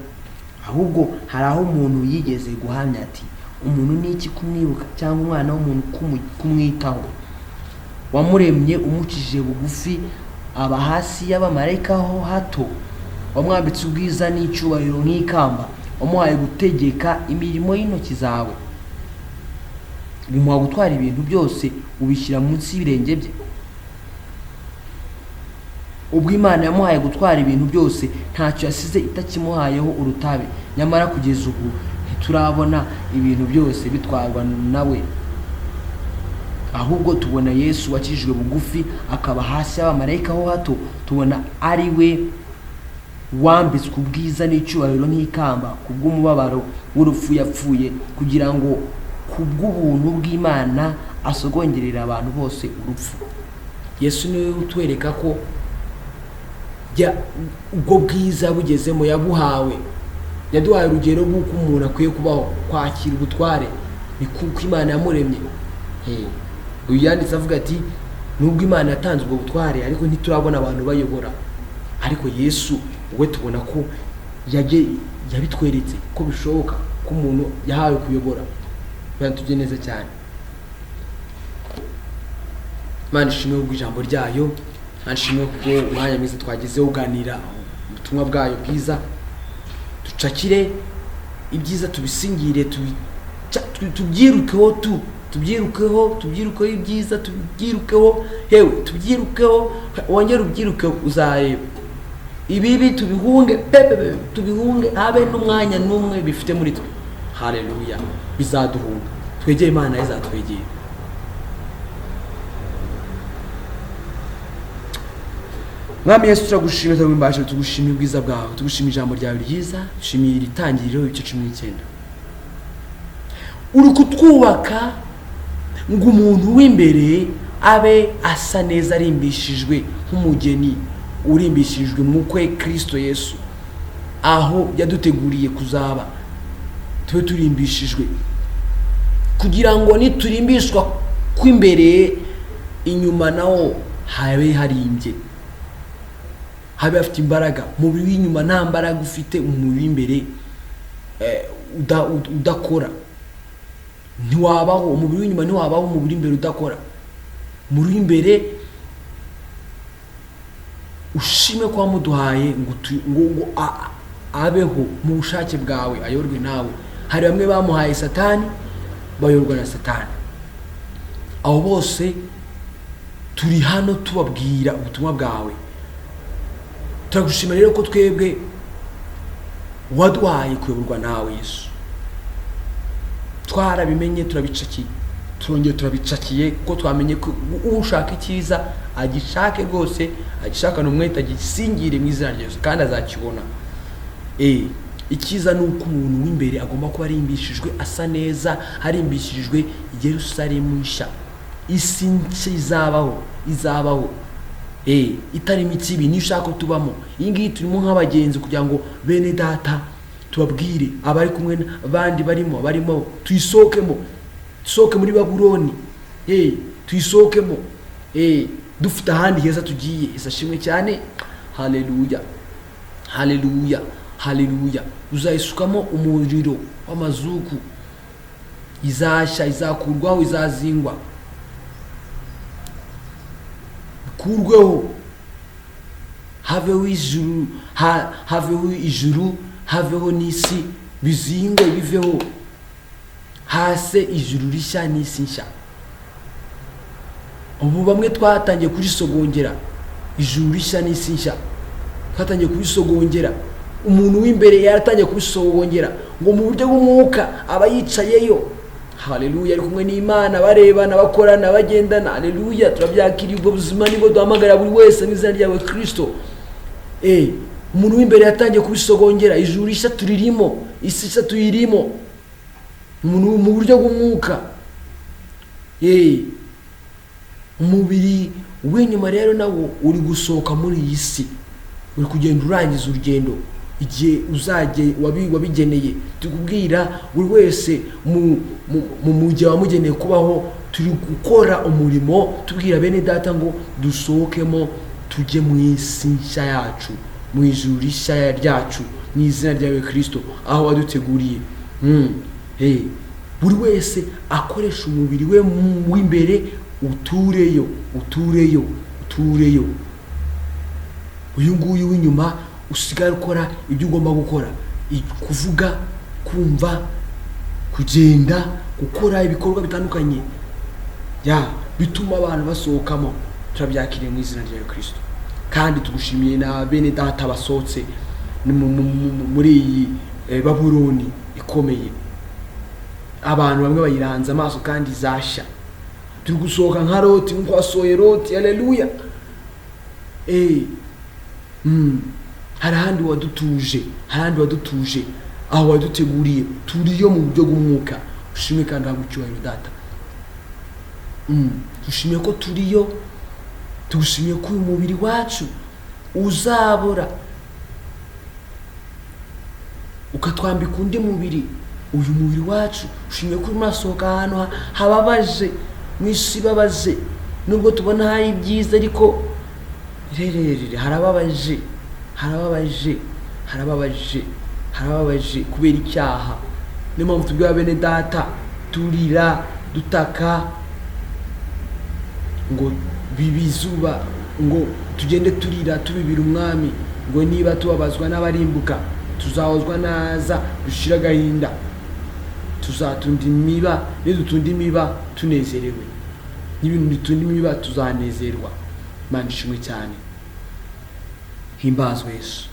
ahubwo hari aho umuntu yigeze guhamya ati umuntu ni iki kumwibuka, cyangwa umwana w'umuntu kumwitaho. Wamuremye umucishije bugufi, aba hasi y'abamarayika ho hato. Wamwambitse ubwiza n'icyubahiro nk'ikamba, wamuhaye gutegeka imirimo y'intoki zawe. Umuha gutwara ibintu byose ubishyira munsi y'ibirenge bye. Ubwo Imana yamuhaye gutwara ibintu byose, ntacyo yasize itakimuhayeho urutabe. Nyamara kugeza ubu ntiturabona ibintu byose bitwarwa nawe, ahubwo tubona Yesu wakijijwe bugufi akaba hasi y'abamarayika ho hato. Tubona ari we wambitswe ubwiza n'icyubahiro nk'ikamba kubw'umubabaro w'urupfu yapfuye, kugira ngo kubw'ubuntu bw'Imana asogongerera abantu bose urupfu. Yesu niwe utwereka ko ubwo bwiza bugezemo yabuhawe. Yaduhaye urugero rw'uko umuntu akwiye kubaho, kwakira ubutware. Ni kuko Imana yamuremye. Uyu yanditse avuga ati nubwo Imana yatanze ubwo butware, ariko ntiturabona abantu bayobora. Ariko Yesu we tubona ko yabitweretse ko bishoboka ko umuntu yahawe kuyobora. Tujye neza cyane. Imana ishimwe ijambo ryayo. Ashimwe kuko umwanya mwiza twagezeho uganira ubutumwa bwayo bwiza. Ducakire ibyiza, tubisingire, tubyirukeho, tubyirukeho ibyiza, tubyirukeho, hewe tubyirukeho, wongere ubyirukeho uzareba. Ibibi tubihunge, tubihunge, habe n'umwanya n'umwe bifite muri twe. Haleluya. Bizaduhunga. Twegere Imana izatwegera. Mwami Yesu turagushimira, turaguhimbasha, tugushimira ubwiza bwawe, tugushimira ijambo ryawe ryiza, tugushimira itangiriro ibice 19. Uri kutwubaka ngo umuntu w'imbere abe asa neza, arimbishijwe nk'umugeni urimbishijwe mu kwe Kristo Yesu, aho yaduteguriye kuzaba. Tube turimbishijwe kugira ngo niturimbishwa kw'imbere, inyuma naho habe harimbye, habe afite imbaraga. Umubiri w'inyuma nta mbaraga ufite, umubiri w'imbere udakora, ntiwabaho umubiri w'inyuma, ntiwabaho umubiri imbere udakora. Muri imbere ushime kwa muduhaye ngo abeho mu bushake bwawe, ayorwe nawe. Hari bamwe bamuhaye Satani, bayorwa na Satani. Abo bose turi hano tubabwira ubutumwa bwawe. Turagushima rero ko twebwe waduhaye kuyoborwa nawe Yesu. Twarabimenye, turabicakiye, turongeye turabicakiye kuko twamenye ko ushaka icyiza agishake rwose, agishakana umwete, agisingire mu izina rya Yesu kandi azakibona. Icyiza ni uko umuntu w'imbere agomba kuba arimbishijwe, asa neza, arimbishijwe Yerusalemu nshya, isi nshya izabaho itarimo ikibi, niyo ushaka ko tubamo. Iyi ngiyi turimo nk'abagenzi kugira ngo bene data tubabwire abari kumwe abandi barimo tuyisohokemo, dusohoke muri Babuloni, tuyisohokemo dufite ahandi heza tugiye. Ashimwe cyane. Haleluya, haleluya, haleluya. Uzayisukamo umuriro w'amazuku, izashya, izakurwaho, izazingwa, kurweho, haveho ijuru, haveho ijuru, haveho n'isi, bizingwe biveho, hase ijuru rishya n'isi nshya. Ubu bamwe twatangiye kurisogongera, ijuru rishya n'isi nshya twatangiye kurisogongera. Umuntu w'imbere yaratangiye kubisogongera ngo mu buryo bw'umwuka aba yicayeyo. Haleluya, ari kumwe n'Imana, barebana, bakorana, bagendana. Haleluya, turabyakiriye ubwo buzima, nibwo duhamagara buri wese mu izina ryawe Kristo. Umuntu w'imbere yatangiye kubisogongera, ijuru rishya turirimo, isi nshya tuyirimo, umuntu mu buryo bw'umwuka. Umubiri w'inyuma rero nawo uri gusohoka muri iyi si, uri kugenda urangiza urugendo igihe uzajye wabigeneye. Tukubwira buri wese mu gihe wamugeneye kubaho, turi gukora umurimo tubwira bene data ngo dusohokemo, tujye mu isi nshya yacu, mu ijuru rishya ryacu, mu izina ryawe Kristo, aho waduteguriye. Buri wese akoresha umubiri we w'imbere, utureyo. Uyu nguyu w'inyuma usigara ukora ibyo ugomba gukora, kuvuga, kumva, kugenda, gukora ibikorwa bitandukanye bituma abantu basohokamo. Turabyakiriye mu izina rya Kristo kandi tugushimiye na bene data basohotse muri iyi Babuloni ikomeye. Abantu bamwe bayiranze amaso kandi zashya. Turi gusohoka nka Loti, nko wasohoye Loti. Haleluya. Hari ahandi wadutuje, aho waduteguriye, turiyo mu buryo bw'umwuka. Ushimwe kandi habwa icyubahiro data. Dushimiye ko turiyo, tugushimiye ko uyu mubiri wacu uzabora, ukatwambika undi mubiri. Uyu mubiri wacu ushimiye ko urimo urasohoka ahantu hababaje, mu isi ibabaje. Nubwo tubona hari ibyiza, ariko harababaje kubera icyaha. Niyo mpamvu tubwira bene data, turira, dutaka, ngo bibizuba, ngo tugende turira, tubibira umwami, ngo niba tubabazwa n'abarimbuka, tuzahozwa naza, dushira agahinda, tuzatunda imiba. Nidutunda imiba tunezerewe, n'ibintu bitunda imiba tuzanezerwa. Imana ishimwe cyane. Himbazwe Yesu,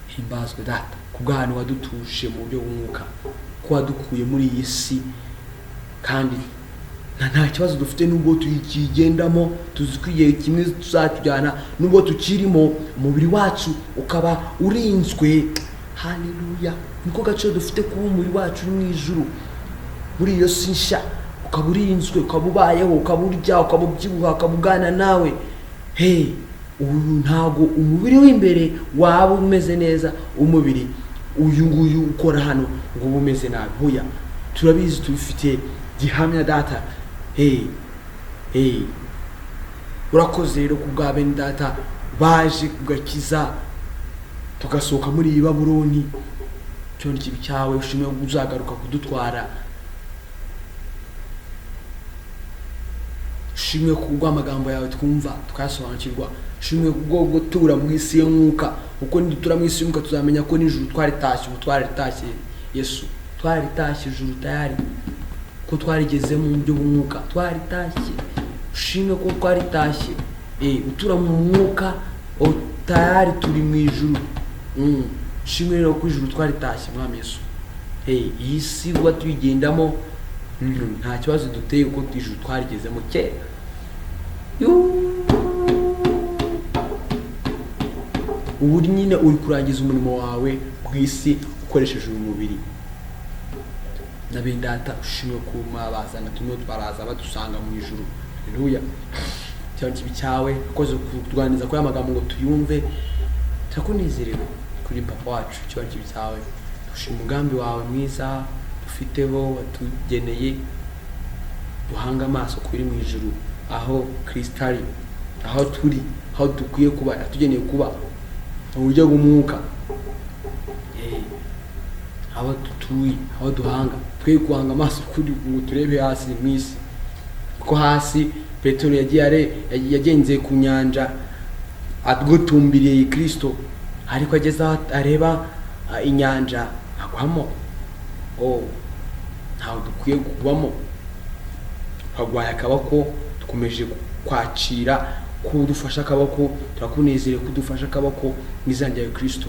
himbazwe data, kubw'ahantu wadutuje mu buryo bw'umwuka, ko wadukuye muri iyi si. Kandi nta kibazo dufite, nubwo tukigendamo, tuzi ko igihe kimwe tuzatujyana, nubwo tukirimo, umubiri wacu ukaba urinzwe. Haleluya. Niko gaciro dufite kuba umubiri wacu uri mu ijuru, muri iyo si nshya, ukaba urinzwe, ukaba ubayeho, ukaba urya, ukaba ubyibuha, ukaba ugana nawe. Ubu ntago umubiri w'imbere waba umeze neza, umubiri uyu nguyu ukora hano ngo ube umeze nabi. Hoya, turabizi, tubifite gihamya data. Urakoze rero kubwa bene data baje kugakiza, tugasohoka muri iyi Babuloni. cyo ni kibi cyawe, ushimwe uzagaruka kudutwara, ushimwe kubwo amagambo yawe twumva tukayasobanukirwa, ushimwe kubwo gutura mu isi y'umwuka, uko nidutura mu isi y'umwuka tuzamenya ko n'ijuru twaritashye, ubu twaritashye Yesu, twaritashye ijuru tayari, ko twarigezemo mu buryo bw'umwuka, twaritashye, ushimwe ko twaritashye, utura mu mwuka tayari turi mu ijuru, ushimwe rero ko ijuru twaritashye Mwami Yesu. Iyi si uba tuyigendamo nta kibazo duteye uko ijuru twarigezemo kera. Ubu nyine uri kurangiza umurimo wawe bw'isi ukoresheje umubiri. Na Benedata ushimwe ko mwabazana tumwe twaraza badusanga mu ijuru. Haleluya. Cyane kibi cyawe ukoze kutwaniriza ko amagambo ngo tuyumve, turakunezerewe kuri papa wacu. Cyane kibi cyawe dushima umugambi wawe mwiza dufiteho watugeneye, duhanga amaso kuri mu ijuru aho Kristo ari, aho turi, aho dukwiye kuba, atugeneye kuba mu buryo bw'umwuka, aho dutuye, aho duhanga, twe guhanga amaso kuri ngo turebe hasi mu isi, kuko hasi Petero yagenze ku nyanja agutumbiriye Kristo, ariko ageze aho areba inyanja agwamo. Ntawe dukwiye kubamo, twagwaye akaboko, dukomeje kwakira kudufasha akaboko, turakunezerewe kudufasha akaboko mu izina rya Kristo,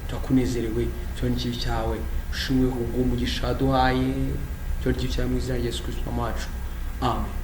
turakunezerewe. Cyo ni kibi cyawe, ushimwe kubwo umugisha duhaye, cyo ni kibi cyawe mu izina rya Yesu Kristo wacu. Amen.